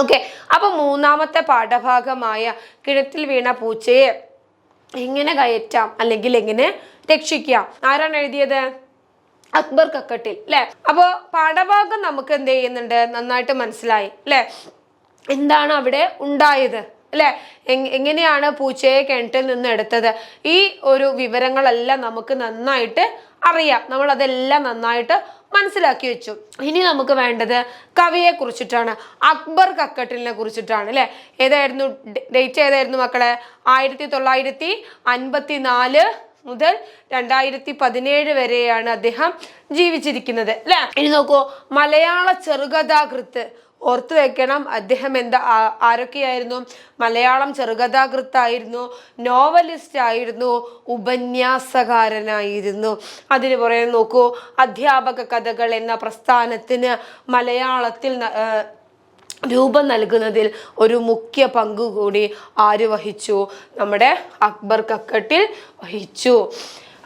ഓക്കെ, അപ്പൊ മൂന്നാമത്തെ പാഠഭാഗമായ കിണറ്റിൽ വീണ പൂച്ചയെ എങ്ങനെ കയറ്റാം അല്ലെങ്കിൽ എങ്ങനെ രക്ഷിക്കാം, ആരാണ് എഴുതിയത്? അക്ബർ കക്കട്ടിൽ അല്ലെ. അപ്പോ പാഠഭാഗം നമുക്ക് എന്ത് ചെയ്യുന്നുണ്ട്, നന്നായിട്ട് മനസ്സിലായി അല്ലെ. എന്താണ് അവിടെ ഉണ്ടായത് അല്ലെ, എങ്ങനെയാണ് പൂച്ചയെ കിണറ്റിൽ നിന്ന് എടുത്തത്, ഈ ഒരു വിവരങ്ങളെല്ലാം നമുക്ക് നന്നായിട്ട് അറിയാം. നമ്മൾ അതെല്ലാം നന്നായിട്ട് മനസ്സിലാക്കി വെച്ചു. ഇനി നമുക്ക് വേണ്ടത് കവിയെ കുറിച്ചിട്ടാണ്, അക്ബർ കക്കട്ടിലിനെ കുറിച്ചിട്ടാണ് അല്ലെ. ഏതായിരുന്നു ഡേറ്റ്, ഏതായിരുന്നു മക്കളെ? 1954 മുതൽ 2017 വരെയാണ് അദ്ദേഹം ജീവിച്ചിരിക്കുന്നത് അല്ലെ. ഇനി നോക്കൂ, മലയാള ചെറുകഥാകൃത്ത്. ഓർത്തു വെക്കണം, അദ്ദേഹം ആരൊക്കെയായിരുന്നു? മലയാളം ചെറുകഥാകൃത്തായിരുന്നു, നോവലിസ്റ്റ് ആയിരുന്നു, ഉപന്യാസകാരനായിരുന്നു. അതിന് പുറമെ നോക്കൂ, അധ്യാപക കഥകൾ എന്ന പ്രസ്ഥാനത്തിന് മലയാളത്തിൽ രൂപം നൽകുന്നതിൽ ഒരു മുഖ്യ പങ്കു കൂടി ആര് വഹിച്ചു? നമ്മുടെ അക്ബർ കക്കട്ടിൽ വഹിച്ചു.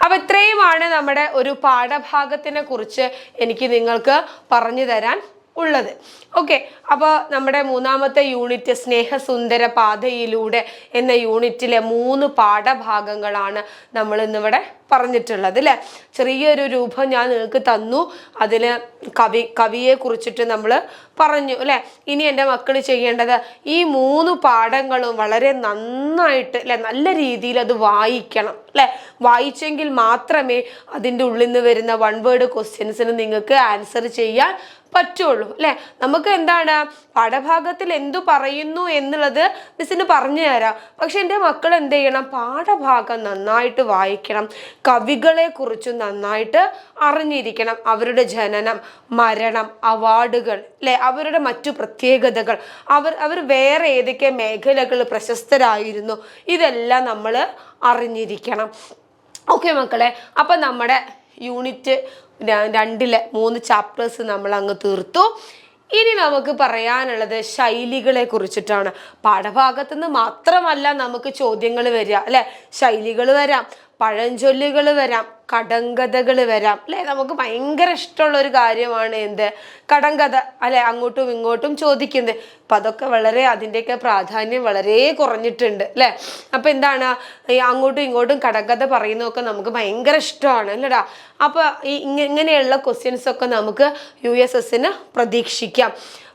അപ്പൊ ഇത്രയുമാണ് നമ്മുടെ ഒരു പാഠഭാഗത്തിനെ കുറിച്ച് എനിക്ക് നിങ്ങൾക്ക് പറഞ്ഞു തരാൻ ഉള്ളത്. ഓക്കെ, അപ്പോൾ നമ്മുടെ മൂന്നാമത്തെ യൂണിറ്റ് സ്നേഹസുന്ദര പാതയിലൂടെ എന്ന യൂണിറ്റിലെ 3 പാഠഭാഗങ്ങളാണ് നമ്മൾ ഇന്നിവിടെ പറഞ്ഞിട്ടുള്ളത് അല്ലെ. ചെറിയൊരു രൂപം ഞാൻ നിങ്ങൾക്ക് തന്നു, അതിൽ കവിയെ കുറിച്ചിട്ട് നമ്മൾ പറഞ്ഞു അല്ലെ. ഇനി എൻ്റെ മക്കൾ ചെയ്യേണ്ടത് ഈ 3 പാഠങ്ങളും വളരെ നന്നായിട്ട് അല്ലെ, നല്ല രീതിയിൽ അത് വായിക്കണം അല്ലെ. വായിച്ചെങ്കിൽ മാത്രമേ അതിൻ്റെ ഉള്ളിൽ നിന്ന് വരുന്ന 1 വേർഡ് ക്വസ്റ്റ്യൻസിന് നിങ്ങൾക്ക് ആൻസർ ചെയ്യാൻ പറ്റുള്ളൂ അല്ലെ. നമുക്ക് എന്താണ് പാഠഭാഗത്തിൽ എന്തു പറയുന്നു എന്നുള്ളത് മിസ്സിന് പറഞ്ഞു തരാം. പക്ഷെ എൻ്റെ മക്കൾ എന്ത് ചെയ്യണം, പാഠഭാഗം നന്നായിട്ട് വായിക്കണം, കവികളെ കുറിച്ച് നന്നായിട്ട് അറിഞ്ഞിരിക്കണം, അവരുടെ ജനനം, മരണം, അവാർഡുകൾ അല്ലെ, അവരുടെ മറ്റു പ്രത്യേകതകൾ, അവർ വേറെ ഏതൊക്കെ മേഖലകൾ പ്രശസ്തരായിരുന്നു, ഇതെല്ലാം നമ്മൾ അറിഞ്ഞിരിക്കണം. ഓക്കെ മക്കളെ, അപ്പൊ നമ്മുടെ യൂണിറ്റ് 2-ലെ 3 ചാപ്റ്റേഴ്സ് നമ്മൾ അങ്ങ് തീർത്തു. ഇനി നമുക്ക് പറയാനുള്ളത് ശൈലികളെ കുറിച്ചിട്ടാണ്. പാഠഭാഗത്തു നിന്ന് മാത്രമല്ല നമുക്ക് ചോദ്യങ്ങൾ വരിക അല്ലെ. ശൈലികൾ വരാം, പഴഞ്ചൊല്ലുകൾ വരാം, കടങ്കഥകൾ വരാം അല്ലെ. നമുക്ക് ഭയങ്കര ഇഷ്ടമുള്ള ഒരു കാര്യമാണ് എന്ത്, കടങ്കഥ അല്ലെ, അങ്ങോട്ടും ഇങ്ങോട്ടും ചോദിക്കുന്നത്. അപ്പൊ അതൊക്കെ വളരെ, അതിൻ്റെയൊക്കെ പ്രാധാന്യം വളരെ കുറഞ്ഞിട്ടുണ്ട് അല്ലെ. അപ്പൊ എന്താണ്, ഈ അങ്ങോട്ടും ഇങ്ങോട്ടും കടങ്കഥ പറയുന്നതൊക്കെ നമുക്ക് ഭയങ്കര ഇഷ്ടമാണ് അല്ലടാ. അപ്പൊ ഈ ഇങ്ങനെയുള്ള ക്വസ്റ്റ്യൻസ് ഒക്കെ നമുക്ക് USSന് പ്രതീക്ഷിക്കാം.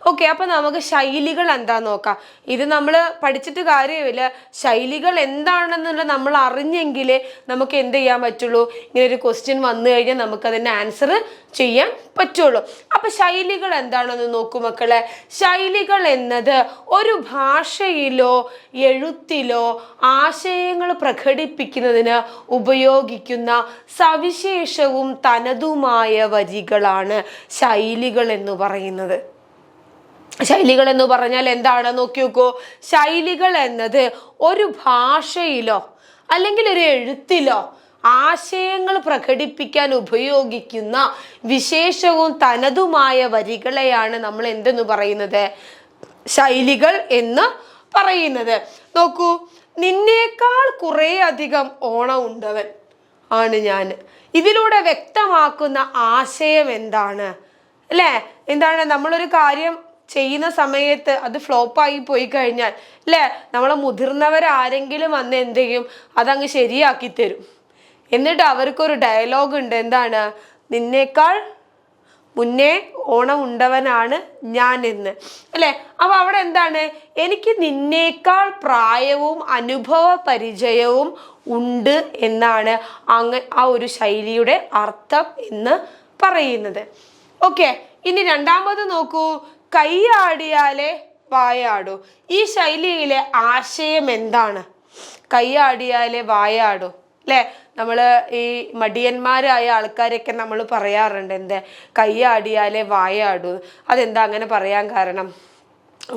ഓക്കെ, അപ്പൊ നമുക്ക് ശൈലികൾ എന്താ നോക്കാം. ഇത് നമ്മൾ പഠിച്ചിട്ട് കാര്യമില്ല, ശൈലികൾ എന്താണെന്നുള്ള നമ്മൾ അറിഞ്ഞെങ്കിലേ നമുക്ക് എന്ത് ചെയ്യാൻ പറ്റുള്ളൂ, ഇങ്ങനെ ഒരു ക്വസ്റ്റ്യൻ വന്നു കഴിഞ്ഞാൽ നമുക്ക് അതിൻ്റെ ആൻസർ ചെയ്യാൻ പറ്റുള്ളൂ. അപ്പൊ ശൈലികൾ എന്താണെന്ന് നോക്കൂ മക്കളെ. ശൈലികൾ എന്നത് ഒരു ഭാഷയിലോ എഴുത്തിലോ ആശയങ്ങൾ പ്രകടിപ്പിക്കുന്നതിന് ഉപയോഗിക്കുന്ന സവിശേഷവും തനതുമായ വരികളാണ് ശൈലികൾ എന്ന് പറയുന്നത്. ശൈലികൾ എന്ന് പറഞ്ഞാൽ എന്താണ് നോക്കി നോക്കൂ. ശൈലികൾ എന്നത് ഒരു ഭാഷയിലോ അല്ലെങ്കിൽ ഒരു എഴുത്തിലോ ആശയങ്ങൾ പ്രകടിപ്പിക്കാൻ ഉപയോഗിക്കുന്ന വിശേഷവും തനതുമായ വരികളെയാണ് നമ്മൾ എന്തെന്ന് പറയുന്നത്, ശൈലികൾ എന്ന് പറയുന്നത്. നോക്കൂ, നിന്നേക്കാൾ കുറേ അധികം ഓണം ഉണ്ടവൻ ആണ് ഞാൻ. ഇതിലൂടെ വ്യക്തമാക്കുന്ന ആശയം എന്താണ് അല്ലേ? എന്താണ്, നമ്മളൊരു കാര്യം ചെയ്യുന്ന സമയത്ത് അത് ഫ്ലോപ്പായി പോയി കഴിഞ്ഞാൽ അല്ലേ, നമ്മളെ മുതിർന്നവരാരെങ്കിലും വന്ന് എന്ത് ചെയ്യും, അതങ്ങ് ശരിയാക്കി തരും. എന്നിട്ട് അവർക്കൊരു ഡയലോഗ് ഉണ്ട്, എന്താണ്, നിന്നേക്കാൾ മുന്നേ ഓണം ഉണ്ടവനാണ് ഞാൻ എന്ന് അല്ലെ. അപ്പൊ അവിടെ എന്താണ്, എനിക്ക് നിന്നേക്കാൾ പ്രായവും അനുഭവ പരിചയവും ഉണ്ട് എന്നാണ് ആ ഒരു ശൈലിയുടെ അർത്ഥം എന്ന് പറയുന്നത്. ഓക്കെ, ഇനി രണ്ടാമത് നോക്കൂ, കൈയാടിയാലേ വായാടൂ. ഈ ശൈലിയിലെ ആശയം എന്താണ്? കൈയാടിയാലേ വായാടൂ അല്ലെ. നമ്മള് ഈ മടിയന്മാരായ ആൾക്കാരൊക്കെ നമ്മൾ പറയാറുണ്ട്, എന്ത്, കൈയാടിയാലേ വായാടൂ. അതെന്താ അങ്ങനെ പറയാൻ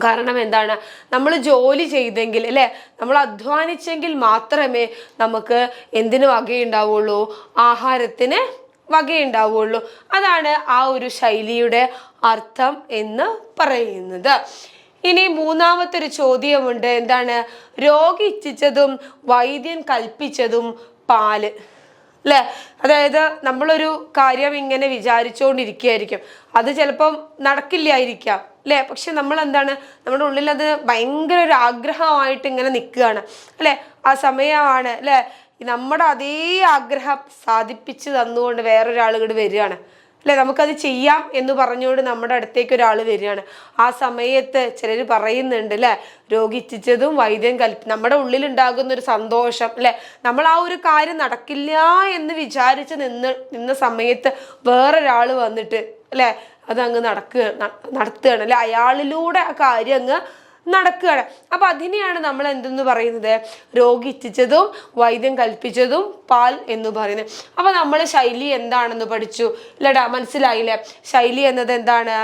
കാരണം എന്താണ്, നമ്മൾ ജോലി ചെയ്തെങ്കിൽ അല്ലെ, നമ്മൾ അധ്വാനിച്ചെങ്കിൽ മാത്രമേ നമുക്ക് എന്തിനു വകയുണ്ടാവുള്ളൂ, ആഹാരത്തിന് വകയുണ്ടാവുള്ളൂ. അതാണ് ആ ഒരു ശൈലിയുടെ അർത്ഥം എന്ന് പറയുന്നത്. ഇനി മൂന്നാമത്തെ ഒരു ചോദ്യമുണ്ട്, എന്താണ്, രോഗി ഇച്ഛിച്ചതും വൈദ്യൻ കൽപ്പിച്ചതും പാല് അല്ലെ. അതായത് നമ്മളൊരു കാര്യം ഇങ്ങനെ വിചാരിച്ചുകൊണ്ടിരിക്കുകയായിരിക്കും, അത് ചിലപ്പം നടക്കില്ലായിരിക്കാം അല്ലെ. പക്ഷെ നമ്മൾ എന്താണ്, നമ്മുടെ ഉള്ളിൽ അത് ഭയങ്കര ഒരു ആഗ്രഹമായിട്ട് ഇങ്ങനെ നിൽക്കുകയാണ് അല്ലെ. ആ സമയമാണ് അല്ലെ, നമ്മുടെ അതേ ആഗ്രഹം സാധിപ്പിച്ച് തന്നുകൊണ്ട് വേറൊരാൾ ഇങ്ങോട്ട് വരികയാണ് അല്ലെ. നമുക്കത് ചെയ്യാം എന്ന് പറഞ്ഞുകൊണ്ട് നമ്മുടെ അടുത്തേക്ക് ഒരാൾ വരികയാണ്. ആ സമയത്ത് ചിലർ പറയുന്നുണ്ട് അല്ലെ, രോഗി ഇച്ഛിച്ചതും വൈദ്യൻ നമ്മുടെ ഉള്ളിലുണ്ടാകുന്ന ഒരു സന്തോഷം അല്ലെ, നമ്മൾ ആ ഒരു കാര്യം നടക്കില്ല എന്ന് വിചാരിച്ച് നിന്ന സമയത്ത് വേറൊരാൾ വന്നിട്ട് അല്ലെ അതങ്ങ് നടത്തുകയാണ് അല്ലെ, അയാളിലൂടെ ആ കാര്യം അങ്ങ് നടക്കുകയാണ്. അപ്പൊ അതിനെയാണ് നമ്മൾ എന്തെന്ന് പറയുന്നത്, രോഗി ഇച്ഛിച്ചതും വൈദ്യം കൽപ്പിച്ചതും പാൽ എന്ന് പറയുന്നത്. അപ്പൊ നമ്മൾ ശൈലി എന്താണെന്ന് പഠിച്ചു ഇല്ലടാ, മനസ്സിലായില്ലേ? ശൈലി എന്നത് എന്താണ്?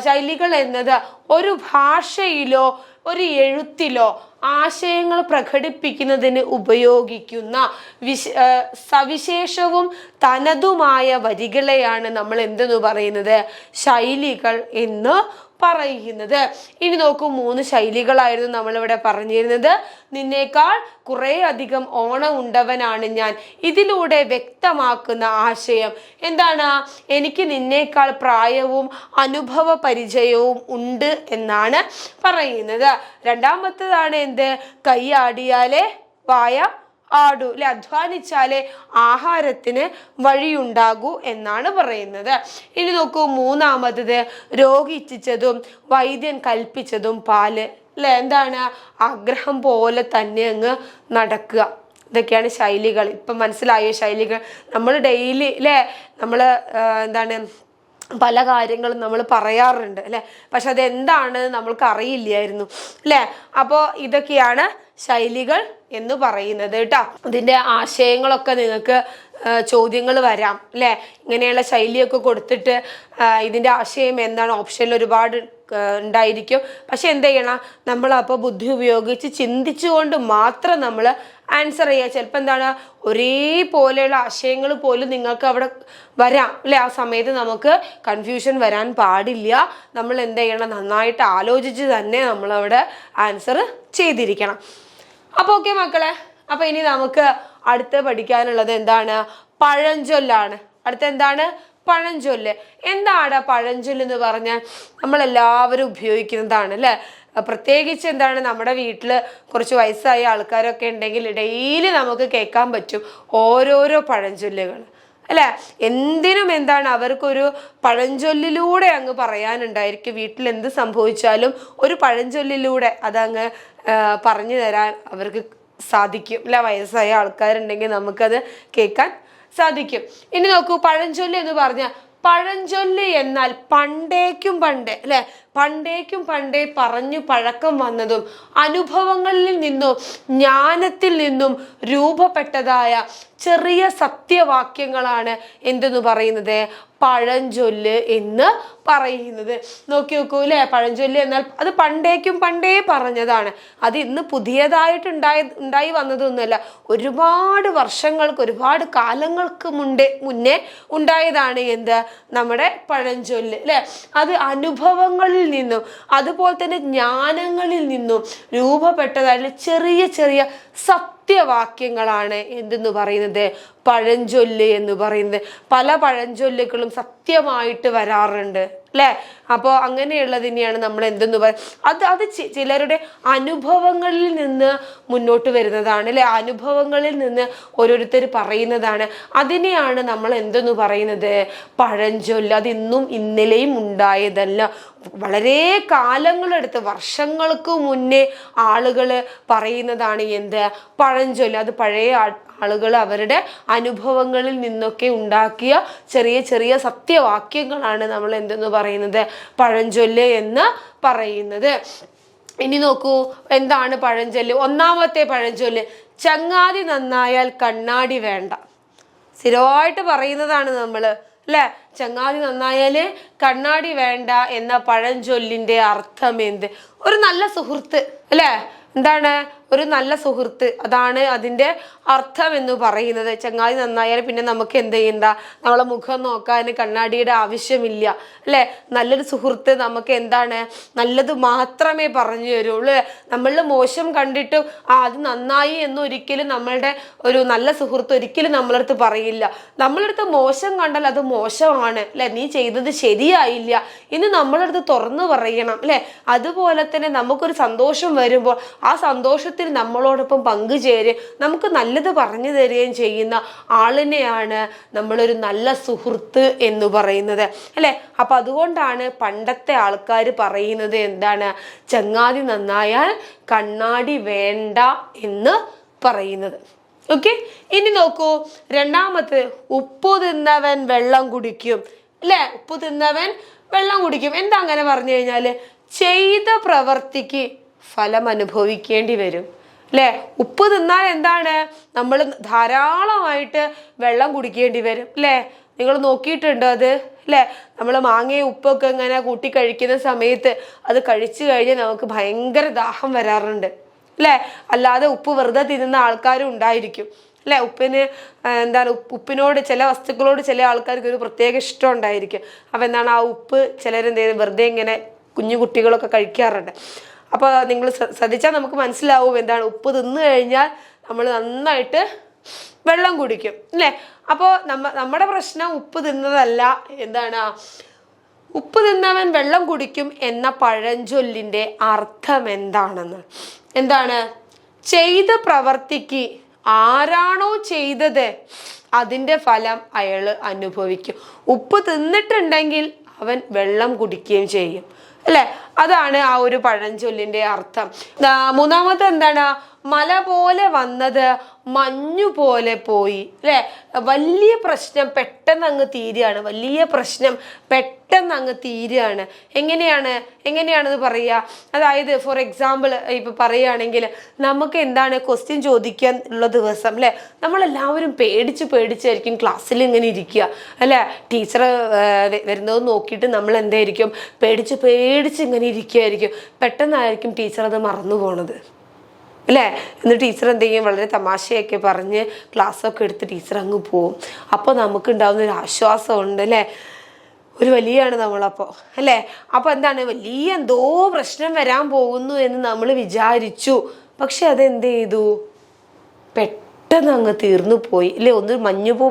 ശൈലികൾ എന്നത് ഒരു ഭാഷയിലോ ഒരു എഴുത്തിലോ ആശയങ്ങൾ പ്രകടിപ്പിക്കുന്നതിന് ഉപയോഗിക്കുന്ന സവിശേഷവും തനതുമായ വരികളെയാണ് നമ്മൾ എന്തെന്ന് പറയുന്നത്, ശൈലികൾ എന്ന് പറയുന്നത്. ഇനി നോക്കൂ, 3 ശൈലികളായിരുന്നു നമ്മളിവിടെ പറഞ്ഞിരുന്നത്. നിന്നേക്കാൾ കുറേ അധികം ഓണം ഉണ്ടവനാണ് ഞാൻ. ഇതിലൂടെ വ്യക്തമാക്കുന്ന ആശയം എന്താണ്? എനിക്ക് നിന്നേക്കാൾ പ്രായവും അനുഭവ പരിചയവും ഉണ്ട് എന്നാണ് പറയുന്നത്. രണ്ടാമത്തേതാണ് എന്ത്? കൈയാടിയാലേ വായ ആടൂ അല്ലെ, അധ്വാനിച്ചാലേ ആഹാരത്തിന് വഴിയുണ്ടാകൂ എന്നാണ് പറയുന്നത്. ഇനി നോക്കൂ, മൂന്നാമത്തത് രോഗി ഇച്ഛിച്ചതും വൈദ്യൻ കൽപ്പിച്ചതും പാല് അല്ലെ. എന്താണ്? ആഗ്രഹം പോലെ തന്നെ അങ്ങ് നടക്കുക. ഇതൊക്കെയാണ് ശൈലികൾ. ഇപ്പം മനസ്സിലായോ ശൈലികൾ? നമ്മൾ ഡെയിലി അല്ലെ, നമ്മൾ എന്താണ് പല കാര്യങ്ങളും നമ്മൾ പറയാറുണ്ട് അല്ലെ, പക്ഷെ അതെന്താണ് നമ്മൾക്ക് അറിയില്ലായിരുന്നു അല്ലെ. അപ്പോൾ ഇതൊക്കെയാണ് ശൈലികൾ എന്ന് പറയുന്നത് കേട്ടോ. ഇതിൻ്റെ ആശയങ്ങളൊക്കെ നിങ്ങൾക്ക് ചോദ്യങ്ങൾ വരാം അല്ലെ. ഇങ്ങനെയുള്ള ശൈലിയൊക്കെ കൊടുത്തിട്ട് ഇതിൻ്റെ ആശയം എന്താണ് ഓപ്ഷനിൽ ഒരുപാട് ഉണ്ടായിരിക്കും. പക്ഷെ എന്ത് ചെയ്യണം, നമ്മളപ്പോൾ ബുദ്ധി ഉപയോഗിച്ച് ചിന്തിച്ചുകൊണ്ട് മാത്രം നമ്മൾ ആൻസർ ചെയ്യുക. ചിലപ്പോൾ എന്താണ് ഒരേപോലെയുള്ള ആശയങ്ങൾ പോലും നിങ്ങൾക്ക് അവിടെ വരാം അല്ലെ. ആ സമയത്ത് നമുക്ക് കൺഫ്യൂഷൻ വരാൻ പാടില്ല. നമ്മൾ എന്ത് ചെയ്യണം, നന്നായിട്ട് ആലോചിച്ച് തന്നെ നമ്മളവിടെ ആൻസർ ചെയ്തിരിക്കണം. അപ്പോൾ ഓക്കെ മക്കളെ, അപ്പോൾ ഇനി നമുക്ക് അടുത്ത് പഠിക്കാനുള്ളത് എന്താണ്, പഴഞ്ചൊല്ലാണ്. അടുത്ത എന്താണ്, പഴഞ്ചൊല്ല്. എന്താണ് പഴഞ്ചൊല്ല് എന്ന് പറഞ്ഞാൽ നമ്മളെല്ലാവരും ഉപയോഗിക്കുന്നതാണ് അല്ലേ. പ്രത്യേകിച്ച് എന്താണ്, നമ്മുടെ വീട്ടിൽ കുറച്ച് വയസ്സായ ആൾക്കാരൊക്കെ ഉണ്ടെങ്കിൽ ഡെയിലി നമുക്ക് കേൾക്കാൻ പറ്റും ഓരോരോ പഴഞ്ചൊല്ലുകൾ അല്ലേ. എന്തിനും എന്താണ് അവർക്കൊരു പഴഞ്ചൊല്ലിലൂടെ അങ്ങ് പറയാനുണ്ടായിരിക്കും. വീട്ടിൽ എന്ത് സംഭവിച്ചാലും ഒരു പഴഞ്ചൊല്ലിലൂടെ അതങ്ങ് പറഞ്ഞു തരാൻ അവർക്ക് സാധിക്കും അല്ലെ. വയസ്സായ ആൾക്കാരുണ്ടെങ്കിൽ നമുക്കത് കേൾക്കാൻ സാധിക്കും. ഇനി നോക്കൂ, പഴഞ്ചൊല്ല് എന്ന് പറഞ്ഞാൽ, പഴഞ്ചൊല്ല് എന്നാൽ പണ്ടേക്കും പണ്ടേ അല്ലെ, പണ്ടേക്കും പണ്ടേ പറഞ്ഞു പഴക്കം വന്നതും അനുഭവങ്ങളിൽ നിന്നും ജ്ഞാനത്തിൽ നിന്നും രൂപപ്പെട്ടതായ ചെറിയ സത്യവാക്യങ്ങളാണ് എന്തെന്ന് പറയുന്നത്, പഴഞ്ചൊല്ല് എന്ന് പറയുന്നത്. നോക്കി നോക്കൂ അല്ലെ, പഴഞ്ചൊല്ല് എന്നാൽ അത് പണ്ടേക്കും പണ്ടേ പറഞ്ഞതാണ്. അത് ഇന്ന് പുതിയതായിട്ട് ഉണ്ടായി വന്നതൊന്നുമല്ല. ഒരുപാട് വർഷങ്ങൾക്ക്, ഒരുപാട് കാലങ്ങൾക്ക് മുന്നേ ഉണ്ടായതാണ് എന്ത്, നമ്മുടെ പഴഞ്ചൊല്ല് അല്ലെ. അത് അനുഭവങ്ങളിൽ നിന്നും അതുപോലെ തന്നെ ജ്ഞാനങ്ങളിൽ നിന്നും രൂപപ്പെട്ടതായിട്ടുള്ള ചെറിയ ചെറിയ സത്യവാക്യങ്ങളാണ് എന്തെന്ന് പറയുന്നത്, പഴഞ്ചൊല്ല് എന്ന് പറയുന്നത്. പല പഴഞ്ചൊല്ലുകളും സത്യമായിട്ട് വരാറുണ്ട് അല്ലെ. അപ്പോൾ അങ്ങനെയുള്ളതിനെയാണ് നമ്മൾ എന്തെന്ന് പറയുന്നത്, അത് ചിലരുടെ അനുഭവങ്ങളിൽ നിന്ന് മുന്നോട്ട് വരുന്നതാണ് അല്ലെ. അനുഭവങ്ങളിൽ നിന്ന് ഓരോരുത്തർ പറയുന്നതാണ്. അതിനെയാണ് നമ്മൾ എന്തെന്ന് പറയുന്നത്, പഴഞ്ചൊല്ല്. അത് ഇന്നും ഇന്നലെയും ഉണ്ടായതല്ല. വളരെ കാലങ്ങളെടുത്ത് വർഷങ്ങൾക്ക് മുന്നേ ആളുകൾ പറയുന്നതാണ് എന്ത്, പഴഞ്ചൊല്ല്. അത് പഴയ ആളുകൾ അവരുടെ അനുഭവങ്ങളിൽ നിന്നൊക്കെ ഉണ്ടാക്കിയ ചെറിയ ചെറിയ സത്യവാക്യങ്ങളാണ് നമ്മൾ എന്തെന്ന് പറയുന്നത്, പഴഞ്ചൊല്ല് എന്ന് പറയുന്നത്. ഇനി നോക്കൂ, എന്താണ് പഴഞ്ചൊല്ല്. ഒന്നാമത്തെ പഴഞ്ചൊല്ല്, ചങ്ങാതി നന്നായാൽ കണ്ണാടി വേണ്ട. സ്ഥിരമായിട്ട് പറയുന്നതാണ് നമ്മൾ അല്ലെ. ചങ്ങാതി നന്നായാല് കണ്ണാടി വേണ്ട എന്ന പഴഞ്ചൊല്ലിന്റെ അർത്ഥം എന്ത്, ഒരു നല്ല സുഹൃത്ത് അല്ലെ. എന്താണ്, ഒരു നല്ല സുഹൃത്ത്, അതാണ് അതിൻ്റെ അർത്ഥം എന്ന് പറയുന്നത്. ചങ്ങാതി നന്നായാൽ പിന്നെ നമുക്ക് എന്ത് ചെയ്യണ്ട, നമ്മളെ മുഖം നോക്കാൻ കണ്ണാടിയുടെ ആവശ്യമില്ല അല്ലെ. നല്ലൊരു സുഹൃത്ത് നമുക്ക് എന്താണ്, നല്ലത് മാത്രമേ പറഞ്ഞു തരുള്ളൂ. നമ്മളുടെ മോശം കണ്ടിട്ടും അത് നന്നായി എന്നൊരിക്കലും നമ്മളുടെ ഒരു നല്ല സുഹൃത്ത് ഒരിക്കലും നമ്മളടുത്ത് പറയില്ല. നമ്മളടുത്ത് മോശം കണ്ടാൽ അത് മോശമാണ് അല്ലെ, നീ ചെയ്തത് ശരിയായില്ല എന്ന് നമ്മളടുത്ത് തുറന്നു പറയണം അല്ലെ. അതുപോലെ തന്നെ നമുക്കൊരു സന്തോഷം വരുമ്പോൾ ആ സന്തോഷത്തിൽ നമ്മളോടൊപ്പം പങ്കുചേരുകയും നമുക്ക് നല്ലത് പറഞ്ഞു തരികയും ചെയ്യുന്ന ആളിനെയാണ് നമ്മളൊരു നല്ല സുഹൃത്ത് എന്ന് പറയുന്നത് അല്ലെ. അപ്പൊ അതുകൊണ്ടാണ് പണ്ടത്തെ ആൾക്കാർ പറയുന്നത് എന്താണ്, ചങ്ങാതി നന്നായാൽ കണ്ണാടി വേണ്ട എന്ന് പറയുന്നത്. ഓക്കെ, ഇനി നോക്കൂ, രണ്ടാമത്, ഉപ്പു തിന്നവൻ വെള്ളം കുടിക്കും അല്ലെ. ഉപ്പു തിന്നവൻ വെള്ളം കുടിക്കും. എന്താ അങ്ങനെ പറഞ്ഞു കഴിഞ്ഞാല്, ചെയ്ത പ്രവർത്തിക്ക് ഫലം അനുഭവിക്കേണ്ടി വരും അല്ലെ. ഉപ്പ് തിന്നാൽ എന്താണ്, നമ്മൾ ധാരാളമായിട്ട് വെള്ളം കുടിക്കേണ്ടി വരും അല്ലെ. നിങ്ങൾ നോക്കിയിട്ടുണ്ടോ അത് അല്ലെ. നമ്മൾ മാങ്ങയും ഉപ്പൊക്കെ ഇങ്ങനെ കൂട്ടി കഴിക്കുന്ന സമയത്ത് അത് കഴിച്ചു കഴിഞ്ഞാൽ നമുക്ക് ഭയങ്കര ദാഹം വരാറുണ്ട് അല്ലെ. അല്ലാതെ ഉപ്പ് വെറുതെ തിന്നുന്ന ആൾക്കാരും ഉണ്ടായിരിക്കും അല്ലെ. ഉപ്പിന് എന്താണ്, ഉപ്പിനോട് ചില വസ്തുക്കളോട് ചില ആൾക്കാർക്ക് ഒരു പ്രത്യേക ഇഷ്ടം ഉണ്ടായിരിക്കും. അപ്പം എന്താണ്, ആ ഉപ്പ് ചിലരെന്ത് വെറുതെ ഇങ്ങനെ കുഞ്ഞു കുട്ടികളൊക്കെ കഴിക്കാറുണ്ട്. അപ്പോൾ നിങ്ങൾ ശ്രദ്ധിച്ചാൽ നമുക്ക് മനസ്സിലാവും എന്താണ്, ഉപ്പ് തിന്നു കഴിഞ്ഞാൽ നമ്മൾ നന്നായിട്ട് വെള്ളം കുടിക്കും അല്ലേ. അപ്പോൾ നമ്മുടെ പ്രശ്നം ഉപ്പ് തിന്നതല്ല, എന്താണ്, ഉപ്പ് തിന്നവൻ വെള്ളം കുടിക്കും എന്ന പഴഞ്ചൊല്ലിൻ്റെ അർത്ഥം എന്താണെന്ന്. എന്താണ്, ചെയ്ത പ്രവർത്തിക്ക് ആരാണോ ചെയ്തത് അതിൻ്റെ ഫലം അയാൾ അനുഭവിക്കും. ഉപ്പ് തിന്നിട്ടുണ്ടെങ്കിൽ അവൻ വെള്ളം കുടിക്കുകയും ചെയ്യും അല്ലെ. അതാണ് ആ ഒരു പഴഞ്ചൊല്ലിന്റെ അർത്ഥം. മൂന്നാമത്തെ എന്താണ്, മല പോലെ വന്നത് മഞ്ഞു പോലെ പോയി അല്ലെ. വലിയ പ്രശ്നം പെട്ടെന്ന് അങ്ങ് തീരുകയാണ്, വലിയ പ്രശ്നം പെട്ടെന്ന് അങ്ങ് തീരുകയാണ്. എങ്ങനെയാണെന്ന് പറയുക? അതായത് ഫോർ എക്സാമ്പിൾ ഇപ്പം പറയുകയാണെങ്കിൽ നമുക്ക് എന്താണ് ക്വസ്റ്റ്യൻ ചോദിക്കാൻ ഉള്ള ദിവസം അല്ലേ, നമ്മളെല്ലാവരും പേടിച്ചായിരിക്കും ക്ലാസ്സിൽ ഇങ്ങനെ ഇരിക്കുക അല്ലേ. ടീച്ചർ വരുന്നത് നോക്കിയിട്ട് നമ്മൾ എന്തായിരിക്കും പേടിച്ച് ഇങ്ങനെ ഇരിക്കുകയായിരിക്കും. പെട്ടെന്നായിരിക്കും ടീച്ചർ അത് മറന്നു പോണത് അല്ലേ. എന്നിട്ട് ടീച്ചർ എന്ത് ചെയ്യും, വളരെ തമാശയൊക്കെ പറഞ്ഞ് ക്ലാസ്സൊക്കെ എടുത്ത് ടീച്ചർ അങ്ങ് പോവും. അപ്പോൾ നമുക്കുണ്ടാവുന്ന ഒരു ആശ്വാസമുണ്ട് അല്ലേ, ഒരു വലിയാണ് നമ്മളപ്പോൾ അല്ലേ. അപ്പോൾ എന്താണ്, വലിയ എന്തോ പ്രശ്നം വരാൻ പോകുന്നു എന്ന് നമ്മൾ വിചാരിച്ചു. പക്ഷെ അതെന്ത് ചെയ്തു, പെട്ടെന്ന് അങ്ങ് തീർന്നു പോയി അല്ലേ. ഒന്ന്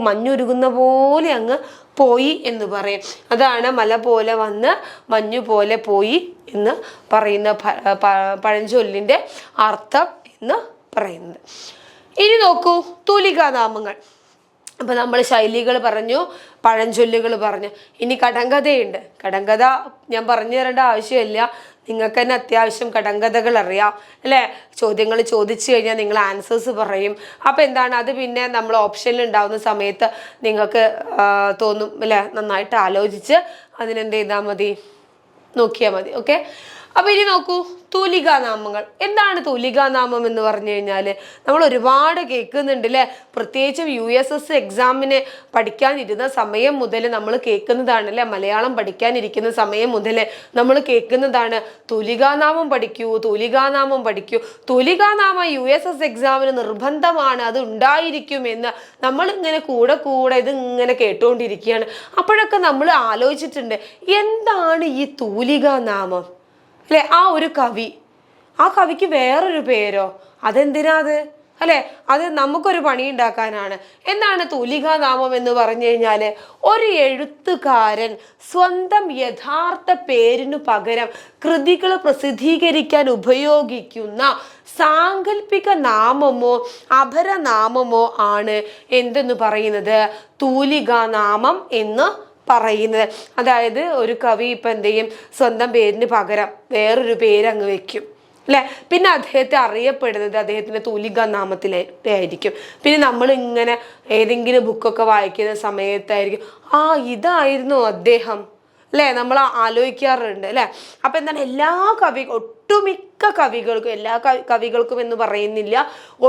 മഞ്ഞുരുകുന്ന പോലെ അങ്ങ് പോയി എന്ന് പറയും. അതാണ് മല പോലെ വന്ന് മഞ്ഞു പോലെ പോയി എന്ന് പറയുന്ന പഴഞ്ചൊല്ലിൻ്റെ അർത്ഥം എന്ന് പറയുന്നത്. ഇനി നോക്കൂ തൂലികാനാമങ്ങൾ. അപ്പം നമ്മൾ ശൈലികൾ പറഞ്ഞു, പഴഞ്ചൊല്ലുകൾ പറഞ്ഞു. ഇനി കടങ്കഥയുണ്ട്. കടങ്കഥ ഞാൻ പറഞ്ഞു തരേണ്ട ആവശ്യമില്ല, നിങ്ങൾക്ക് തന്നെ അത്യാവശ്യം കടങ്കഥകൾ അറിയാം അല്ലേ. ചോദ്യങ്ങൾ ചോദിച്ചു കഴിഞ്ഞാൽ നിങ്ങൾ ആൻസേഴ്സ് പറയും. അപ്പം എന്താണ്, അത് പിന്നെ നമ്മൾ ഓപ്ഷനിൽ ഉണ്ടാവുന്ന സമയത്ത് നിങ്ങൾക്ക് തോന്നും അല്ലേ, നന്നായിട്ട് ആലോചിച്ച് അതിനെന്ത് ചെയ്താൽ മതി, നോക്കിയാൽ മതി. ഓക്കെ. അപ്പൊ ഇനി നോക്കൂ തൂലികാനാമങ്ങൾ. എന്താണ് തൂലികാനാമം എന്ന് പറഞ്ഞു കഴിഞ്ഞാൽ നമ്മൾ ഒരുപാട് കേൾക്കുന്നുണ്ട് അല്ലേ. പ്രത്യേകിച്ചും USS എക്സാമിന് പഠിക്കാനിരുന്ന സമയം മുതൽ നമ്മൾ കേൾക്കുന്നതാണ് അല്ലേ. മലയാളം പഠിക്കാനിരിക്കുന്ന സമയം മുതൽ നമ്മൾ കേൾക്കുന്നതാണ് തൂലികാനാമം പഠിക്കൂ, തൂലികാനാമം പഠിക്കൂ. തൂലികാനാമം USS എക്സാമിന് നിർബന്ധമാണ്, അത് ഉണ്ടായിരിക്കുമെന്ന് നമ്മൾ ഇങ്ങനെ കൂടെ ഇത് ഇങ്ങനെ കേട്ടുകൊണ്ടിരിക്കുകയാണ്. അപ്പോഴൊക്കെ നമ്മൾ ആലോചിച്ചിട്ടുണ്ട്, എന്താണ് ഈ തൂലികാനാമം അല്ലെ. ആ കവിക്ക് വേറൊരു പേരോ? അതെന്തിനാ അത് അല്ലെ? അത് നമുക്കൊരു പണി ഉണ്ടാക്കാനാണ്. എന്താണ് തൂലികാനാമം എന്ന് പറഞ്ഞു കഴിഞ്ഞാൽ, ഒരു എഴുത്തുകാരൻ സ്വന്തം യഥാർത്ഥ പേരിനു പകരം കൃതികൾ പ്രസിദ്ധീകരിക്കാൻ ഉപയോഗിക്കുന്ന സാങ്കല്പിക നാമമോ അപരനാമമോ ആണ് എന്തെന്ന് പറയുന്നത്, തൂലികാനാമം എന്ന് പറയുന്നത്. അതായത് ഒരു കവി ഇപ്പം എന്ത് ചെയ്യും, സ്വന്തം പേരിന് പകരം വേറൊരു പേര് അങ്ങ് വെക്കും അല്ലെ. പിന്നെ അദ്ദേഹത്തെ അറിയപ്പെടുന്നത് അദ്ദേഹത്തിന്റെ തൂലികാനാമത്തിലായിരിക്കും. പിന്നെ നമ്മൾ ഇങ്ങനെ ഏതെങ്കിലും ബുക്കൊക്കെ വായിക്കുന്ന സമയത്തായിരിക്കും ഇതായിരുന്നു അദ്ദേഹം അല്ലെ, നമ്മൾ ആലോചിക്കാറുണ്ട് അല്ലെ. അപ്പൊ എന്താണ്, ഒട്ടുമിക്ക കവികൾക്കും, എല്ലാ കവികൾക്കും എന്ന് പറയുന്നില്ല,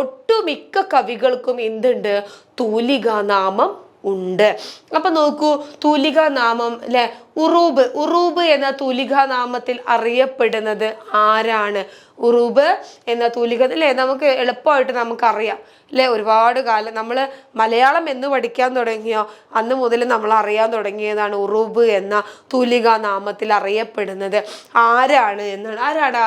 ഒട്ടുമിക്ക കവികൾക്കും എന്തുണ്ട്, തൂലികാനാമം ഉണ്ട്. അപ്പൊ നോക്കൂ തൂലികാനാമം അല്ലെ. ഉറൂബ് എന്ന തൂലികാനാമത്തിൽ അറിയപ്പെടുന്നത് ആരാണ്? ഉറൂബ് എന്ന തൂലിക അല്ലെ, നമുക്ക് എളുപ്പമായിട്ട് നമുക്കറിയാം അല്ലെ. ഒരുപാട് കാലം നമ്മൾ മലയാളം എന്ന് പഠിക്കാൻ തുടങ്ങിയോ അന്ന് മുതൽ നമ്മൾ അറിയാൻ തുടങ്ങിയതാണ് ഉറൂബ് എന്ന തൂലികാനാമത്തിൽ അറിയപ്പെടുന്നത് ആരാണ് എന്നാണ്. ആരാടാ?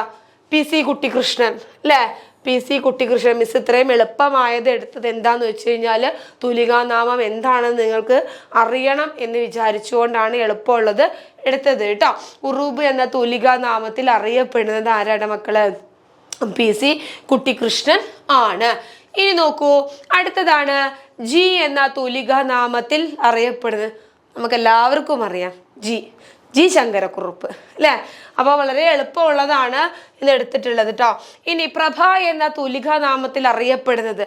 PC കുട്ടിക്കൃഷ്ണൻ അല്ലെ. PC കുട്ടിക്കൃഷ്ണൻ മിസ് ഇത്രയും എളുപ്പമായത് എടുത്തത് എന്താന്ന് വെച്ച് കഴിഞ്ഞാൽ തൂലികാനാമം എന്താണെന്ന് നിങ്ങൾക്ക് അറിയണം എന്ന് വിചാരിച്ചുകൊണ്ടാണ് എളുപ്പമുള്ളത് എടുത്തത് കേട്ടോ. ഉറൂബ് എന്ന തൂലികാനാമത്തിൽ അറിയപ്പെടുന്നത് ആരാണ് മക്കള്? PC കുട്ടിക്കൃഷ്ണൻ ആണ്. ഇനി നോക്കൂ അടുത്തതാണ് G എന്ന തൂലികാനാമത്തിൽ അറിയപ്പെടുന്നത്, നമുക്ക് എല്ലാവർക്കും അറിയാം, G ശങ്കരക്കുറുപ്പ് അല്ലെ. അപ്പോൾ വളരെ എളുപ്പമുള്ളതാണ് ഇത് എടുത്തിട്ടുള്ളത് കേട്ടോ. ഇനി പ്രഭ എന്ന തൂലികാനാമത്തിൽ അറിയപ്പെടുന്നത്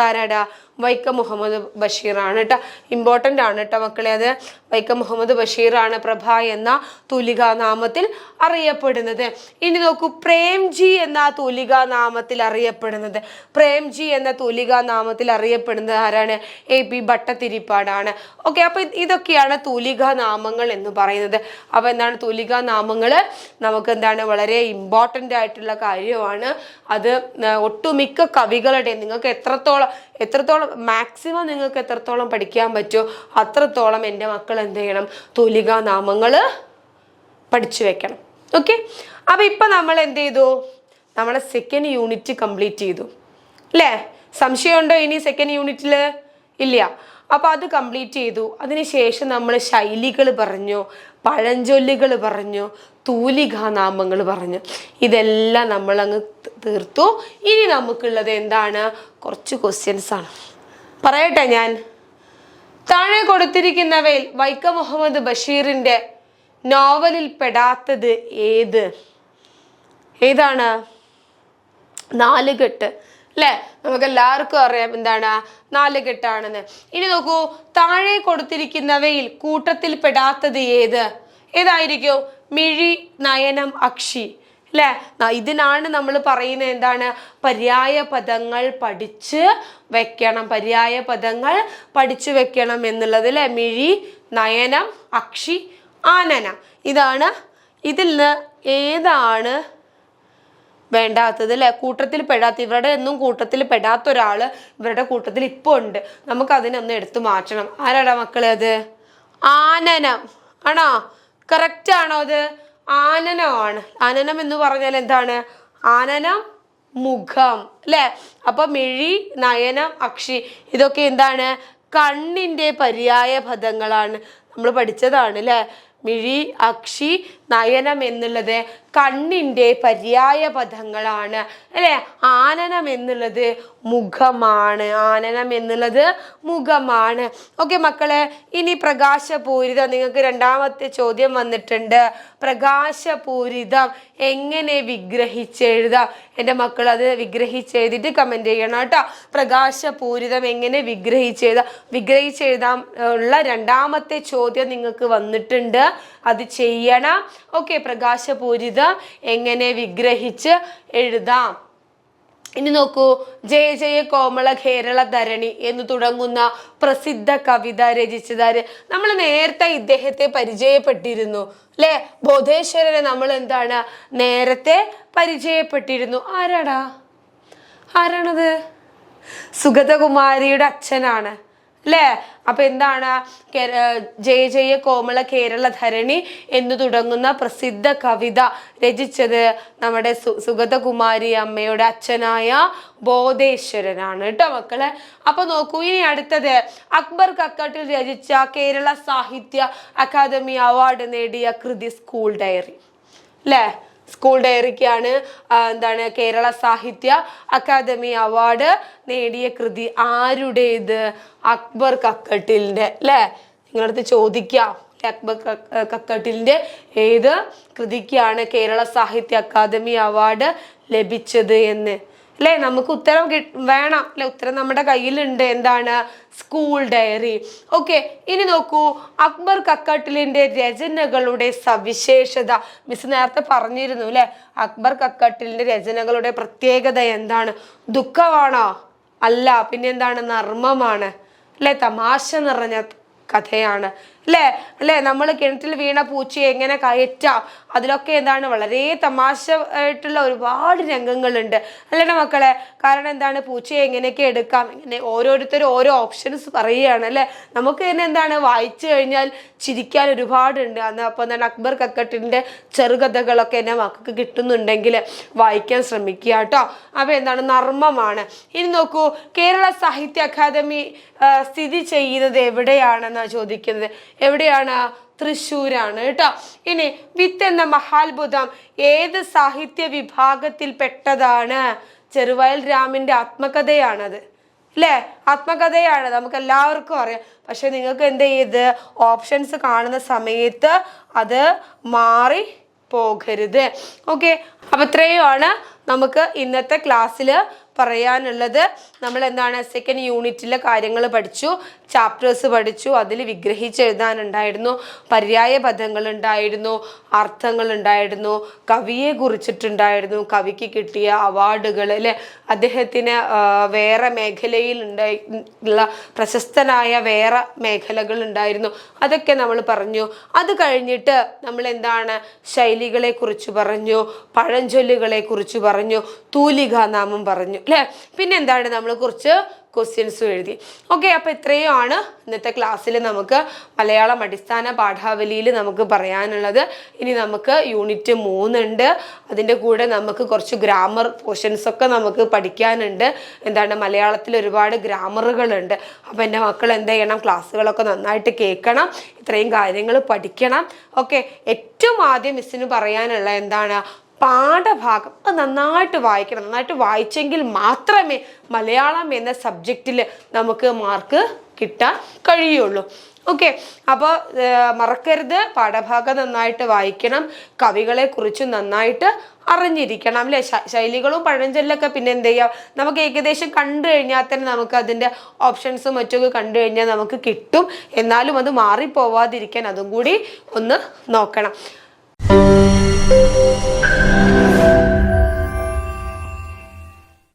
ആരാടാ? വൈക്കം മുഹമ്മദ് ബഷീറാണ് കേട്ടോ. ഇമ്പോർട്ടൻ്റ് ആണ് കേട്ടോ മക്കളെ, അത് വൈക്കം മുഹമ്മദ് ബഷീറാണ് പ്രഭ എന്ന തൂലികാനാമത്തിൽ അറിയപ്പെടുന്നത്. ഇനി നോക്കൂ പ്രേംജി എന്ന തൂലികാനാമത്തിൽ അറിയപ്പെടുന്നത് ആരാണ്? AP ഭട്ടതിരിപ്പാടാണ്. ഓക്കെ. അപ്പൊ ഇതൊക്കെയാണ് തൂലികാനാമങ്ങൾ എന്ന് പറയുന്നത്. അപ്പൊ എന്താണ് തൂലികാനാമങ്ങൾ? നമുക്ക് എന്താണ് വളരെ ഇമ്പോർട്ടൻ്റ് ആയിട്ടുള്ള കാര്യമാണ് അത്. ഒട്ടുമിക്ക കവികളുടെ നിങ്ങൾക്ക് എത്രത്തോളം മാക്സിമം നിങ്ങൾക്ക് എത്രത്തോളം പഠിക്കാൻ പറ്റുമോ അത്രത്തോളം എൻ്റെ മക്കൾ എന്ത് ചെയ്യണം, തൂലികാനാമങ്ങൾ പഠിച്ചു വെക്കണം. ഓക്കെ. അപ്പൊ ഇപ്പൊ നമ്മൾ എന്ത് ചെയ്തു, നമ്മളെ സെക്കൻഡ് യൂണിറ്റ് കംപ്ലീറ്റ് ചെയ്തു അല്ലേ. സംശയമുണ്ടോ ഇനി സെക്കൻഡ് യൂണിറ്റിൽ? ഇല്ല. അപ്പൊ അത് കംപ്ലീറ്റ് ചെയ്തു. അതിനുശേഷം നമ്മൾ ശൈലികൾ പറഞ്ഞു, പഴഞ്ചൊല്ലുകൾ പറഞ്ഞു, തൂലികാനാമങ്ങൾ പറഞ്ഞു. ഇതെല്ലാം നമ്മൾ അങ്ങ് തീർത്തു. ഇനി നമുക്കുള്ളത് എന്താണ്? കുറച്ച് ക്വസ്റ്റ്യൻസ് ആണ്. പറയട്ടെ ഞാൻ. താഴെ കൊടുത്തിരിക്കുന്നവയിൽ വൈക്കം മുഹമ്മദ് ബഷീറിന്റെ നോവലിൽ പെടാത്തത് ഏതാണ്? നാലുകെട്ട്. അല്ലെ? നമുക്ക് എല്ലാവർക്കും അറിയാം എന്താണ് നാലുകെട്ടാണെന്ന്. ഇനി നോക്കൂ, താഴെ കൊടുത്തിരിക്കുന്നവയിൽ കൂട്ടത്തിൽ പെടാത്തത് ഏതായിരിക്കും? മിഴി, നയനം, അക്ഷി. അല്ലെ? ഇതിനാണ് നമ്മൾ പറയുന്നത് എന്താണ്? പര്യായ പദങ്ങൾ പഠിച്ച് വെക്കണം, പര്യായ പദങ്ങൾ പഠിച്ചു വെക്കണം എന്നുള്ളത് അല്ലെ? മിഴി, നയനം, അക്ഷി, ആനനം. ഇതിൽ നിന്ന് ഏതാണ് വേണ്ടാത്തത് അല്ലെ? കൂട്ടത്തിൽ പെടാത്ത, ഇവരുടെ ഒന്നും കൂട്ടത്തിൽ പെടാത്ത ഒരാള് ഇവരുടെ കൂട്ടത്തിൽ ഇപ്പൊ ഉണ്ട്. നമുക്ക് അതിനൊന്ന് എടുത്തു മാറ്റണം. ആരാടാ മക്കളെ അത്? ആനനം ആണോ? കറക്റ്റ് ആണോ അത്? ആനനമാണ്. ആനനം എന്ന് പറഞ്ഞാൽ എന്താണ്? ആനനം മുഖം അല്ലെ? അപ്പൊ മിഴി, നയനം, അക്ഷി ഇതൊക്കെ എന്താണ്? കണ്ണിന്റെ പര്യായ പദങ്ങളാണ്. നമ്മൾ പഠിച്ചതാണ് അല്ലെ? മിഴി, അക്ഷി, നയനം എന്നുള്ളത് കണ്ണിന്റെ പര്യായ പദങ്ങളാണ് അല്ലെ? ആനനം എന്നുള്ളത് മുഖമാണ്. ആനനം എന്നുള്ളത് മുഖമാണ്. ഓക്കെ മക്കളെ, ഇനി പ്രകാശപൂരിതം. നിങ്ങൾക്ക് രണ്ടാമത്തെ ചോദ്യം വന്നിട്ടുണ്ട്. പ്രകാശപൂരിതം എങ്ങനെ വിഗ്രഹിച്ചെഴുതാം? എൻ്റെ മക്കൾ അത് വിഗ്രഹിച്ചെഴുതിയിട്ട് കമന്റ് ചെയ്യണം കേട്ടോ. പ്രകാശപൂരിതം എങ്ങനെ വിഗ്രഹിച്ചെഴുതാം ഉള്ള രണ്ടാമത്തെ ചോദ്യം നിങ്ങൾക്ക് വന്നിട്ടുണ്ട്. അത് ചെയ്യണം. ഓക്കെ, പ്രകാശപൂരിതം എങ്ങനെ വിഗ്രഹിച്ച് എഴുതാം? ഇനി നോക്കൂ, ജയ ജയ കോമള കേരള ധരണി എന്ന് തുടങ്ങുന്ന പ്രസിദ്ധ കവിത രചിച്ചതാര്? നമ്മൾ നേരത്തെ ഇദ്ദേഹത്തെ പരിചയപ്പെട്ടിരുന്നു അല്ലെ? ബോധേശ്വരനെ നമ്മൾ എന്താണ് നേരത്തെ പരിചയപ്പെട്ടിരുന്നു. ആരാണത്? സുഗതകുമാരിയുടെ അച്ഛനാണ് അല്ലേ? അപ്പൊ എന്താണ്? ജയ ജയ കോമള കേരള ധരണി എന്ന് തുടങ്ങുന്ന പ്രസിദ്ധ കവിത രചിച്ചത് നമ്മുടെ സുഗതകുമാരി അമ്മയുടെ അച്ഛനായ ബോധേശ്വരനാണ് കേട്ടോ മക്കളെ. അപ്പൊ നോക്കൂ, ഇനി അടുത്തത് അക്ബർ കക്കട്ടിൽ രചിച്ച കേരള സാഹിത്യ അക്കാദമി അവാർഡ് നേടിയ കൃതി സ്കൂൾ ഡയറി അല്ലേ? സ്കൂൾ ഡയറിക്കാണ് എന്താണ് കേരള സാഹിത്യ അക്കാദമി അവാർഡ് നേടിയ കൃതി. ആരുടേത്? അക്ബർ കക്കട്ടിലിന്റെ അല്ലെ? നിങ്ങളടുത്ത് ചോദിക്കാം, അക്ബർ കക്കട്ടിലിന്റെ ഏത് കൃതിക്കാണ് കേരള സാഹിത്യ അക്കാദമി അവാർഡ് ലഭിച്ചത് എന്ന് അല്ലെ? നമുക്ക് ഉത്തരം വേണം അല്ലെ? ഉത്തരം നമ്മുടെ കയ്യിലുണ്ട്. എന്താണ്? School diary. ഓക്കെ, ഇനി നോക്കൂ, അക്ബർ കക്കട്ടിലിന്റെ രചനകളുടെ സവിശേഷത. മിസ് നേരത്തെ പറഞ്ഞിരുന്നു അല്ലെ? അക്ബർ കക്കട്ടിലിന്റെ രചനകളുടെ പ്രത്യേകത എന്താണ്? ദുഃഖമാണോ? അല്ല, പിന്നെ എന്താണ്? നർമ്മമാണ് അല്ലെ? തമാശ നിറഞ്ഞ കഥയാണ് അല്ലേ? നമ്മൾ കിണറ്റിൽ വീണ പൂച്ചയെ എങ്ങനെ കയറ്റാം, അതിലൊക്കെ എന്താണ് വളരെ തമാശ ആയിട്ടുള്ള ഒരുപാട് രംഗങ്ങളുണ്ട് അല്ലേ മക്കളെ? കാരണം എന്താണ്? പൂച്ചയെ എങ്ങനെയൊക്കെ എടുക്കാം, ഇങ്ങനെ ഓരോരുത്തരും ഓരോ ഓപ്ഷൻസ് പറയുകയാണ് അല്ലെ? നമുക്ക് തന്നെ എന്താണ് വായിച്ചു കഴിഞ്ഞാൽ ചിരിക്കാൻ ഒരുപാടുണ്ട്. അപ്പൊ എന്താണ് അക്ബർ കക്കട്ടിന്റെ ചെറുകഥകളൊക്കെ എന്നെ മക്കൾക്ക് കിട്ടുന്നുണ്ടെങ്കിൽ വായിക്കാൻ ശ്രമിക്കുക കേട്ടോ. അപ്പൊ എന്താണ്? നർമ്മമാണ്. ഇനി നോക്കൂ, കേരള സാഹിത്യ അക്കാദമി സ്ഥിതി ചെയ്യുന്നത് എവിടെയാണെന്നാ ചോദിക്കുന്നത്. എവിടെയാണ്? തൃശ്ശൂരാണ് കേട്ടോ. ഇനി വിത്ത് എന്ന മഹാത്ഭുതം ഏത് സാഹിത്യ വിഭാഗത്തിൽ പെട്ടതാണ്? ചെറുവയൽ രാമന്റെ ആത്മകഥയാണത് അല്ലേ? ആത്മകഥയാണ്, നമുക്ക് എല്ലാവർക്കും അറിയാം. പക്ഷെ നിങ്ങൾക്ക് എന്ത് ചെയ്ത് ഓപ്ഷൻസ് കാണുന്ന സമയത്ത് അത് മാറി പോകരുത്. ഓക്കെ, അപ്പൊ ഇത്രയുമാണ് നമുക്ക് ഇന്നത്തെ ക്ലാസ്സിൽ പറയാനുള്ളത്. നമ്മൾ എന്താണ് സെക്കൻഡ് യൂണിറ്റിലെ കാര്യങ്ങൾ പഠിച്ചു, ചാപ്റ്റേഴ്സ് പഠിച്ചു. അതിൽ വിഗ്രഹിച്ചെഴുതാനുണ്ടായിരുന്നു, പര്യായ പദങ്ങൾ ഉണ്ടായിരുന്നു, അർത്ഥങ്ങൾ ഉണ്ടായിരുന്നു, കവിയെ കുറിച്ചിട്ടുണ്ടായിരുന്നു, കവിക്ക് കിട്ടിയ അവാർഡുകൾ അല്ലെ, അദ്ദേഹത്തിന് വേറെ മേഖലയിൽ ഉള്ള പ്രശസ്തനായ വേറെ മേഖലകൾ ഉണ്ടായിരുന്നു, അതൊക്കെ നമ്മൾ പറഞ്ഞു. അത് കഴിഞ്ഞിട്ട് നമ്മൾ എന്താണ് ശൈലികളെ കുറിച്ച് പറഞ്ഞു, പഴഞ്ചൊല്ലുകളെ കുറിച്ച് പറഞ്ഞു, തൂലികാനാമം പറഞ്ഞു അല്ലെ. പിന്നെ എന്താണ് നമ്മൾ കുറച്ച് ക്വസ്റ്റ്യൻസും എഴുതി. ഓക്കെ, അപ്പൊ ഇത്രയുമാണ് ഇന്നത്തെ ക്ലാസ്സിൽ നമുക്ക് മലയാളം അടിസ്ഥാന പാഠാവലിയിൽ നമുക്ക് പറയാനുള്ളത്. ഇനി നമുക്ക് യൂണിറ്റ് 3 ഉണ്ട്. അതിൻ്റെ കൂടെ നമുക്ക് കുറച്ച് ഗ്രാമർ പോർഷൻസ് ഒക്കെ നമുക്ക് പഠിക്കാനുണ്ട്. എന്താണ് മലയാളത്തിൽ ഒരുപാട് ഗ്രാമറുകളുണ്ട്. അപ്പം എൻ്റെ മക്കൾ എന്ത് ചെയ്യണം? ക്ലാസ്സുകളൊക്കെ നന്നായിട്ട് കേൾക്കണം, ഇത്രയും കാര്യങ്ങൾ പഠിക്കണം. ഓക്കെ, ഏറ്റവും ആദ്യം മിസ്സിന് പറയാനുള്ള എന്താണ്? പാഠഭാഗം അത് നന്നായിട്ട് വായിക്കണം. നന്നായിട്ട് വായിച്ചെങ്കിൽ മാത്രമേ മലയാളം എന്ന സബ്ജക്റ്റിൽ നമുക്ക് മാർക്ക് കിട്ടാൻ കഴിയുള്ളൂ. ഓക്കെ, അപ്പോൾ മറക്കരുത്, പാഠഭാഗം നന്നായിട്ട് വായിക്കണം, കവികളെ കുറിച്ച് നന്നായിട്ട് അറിഞ്ഞിരിക്കണം അല്ലെ. ശൈലികളും പഴഞ്ചൊല്ലൊക്കെ പിന്നെ എന്ത് ചെയ്യാം, നമുക്ക് ഏകദേശം കണ്ടു കഴിഞ്ഞാൽ തന്നെ നമുക്ക് അതിൻ്റെ ഓപ്ഷൻസും മറ്റൊക്കെ കണ്ടു കഴിഞ്ഞാൽ നമുക്ക് കിട്ടും. എന്നാലും അത് മാറിപ്പോവാതിരിക്കാൻ അതും കൂടി ഒന്ന് നോക്കണം.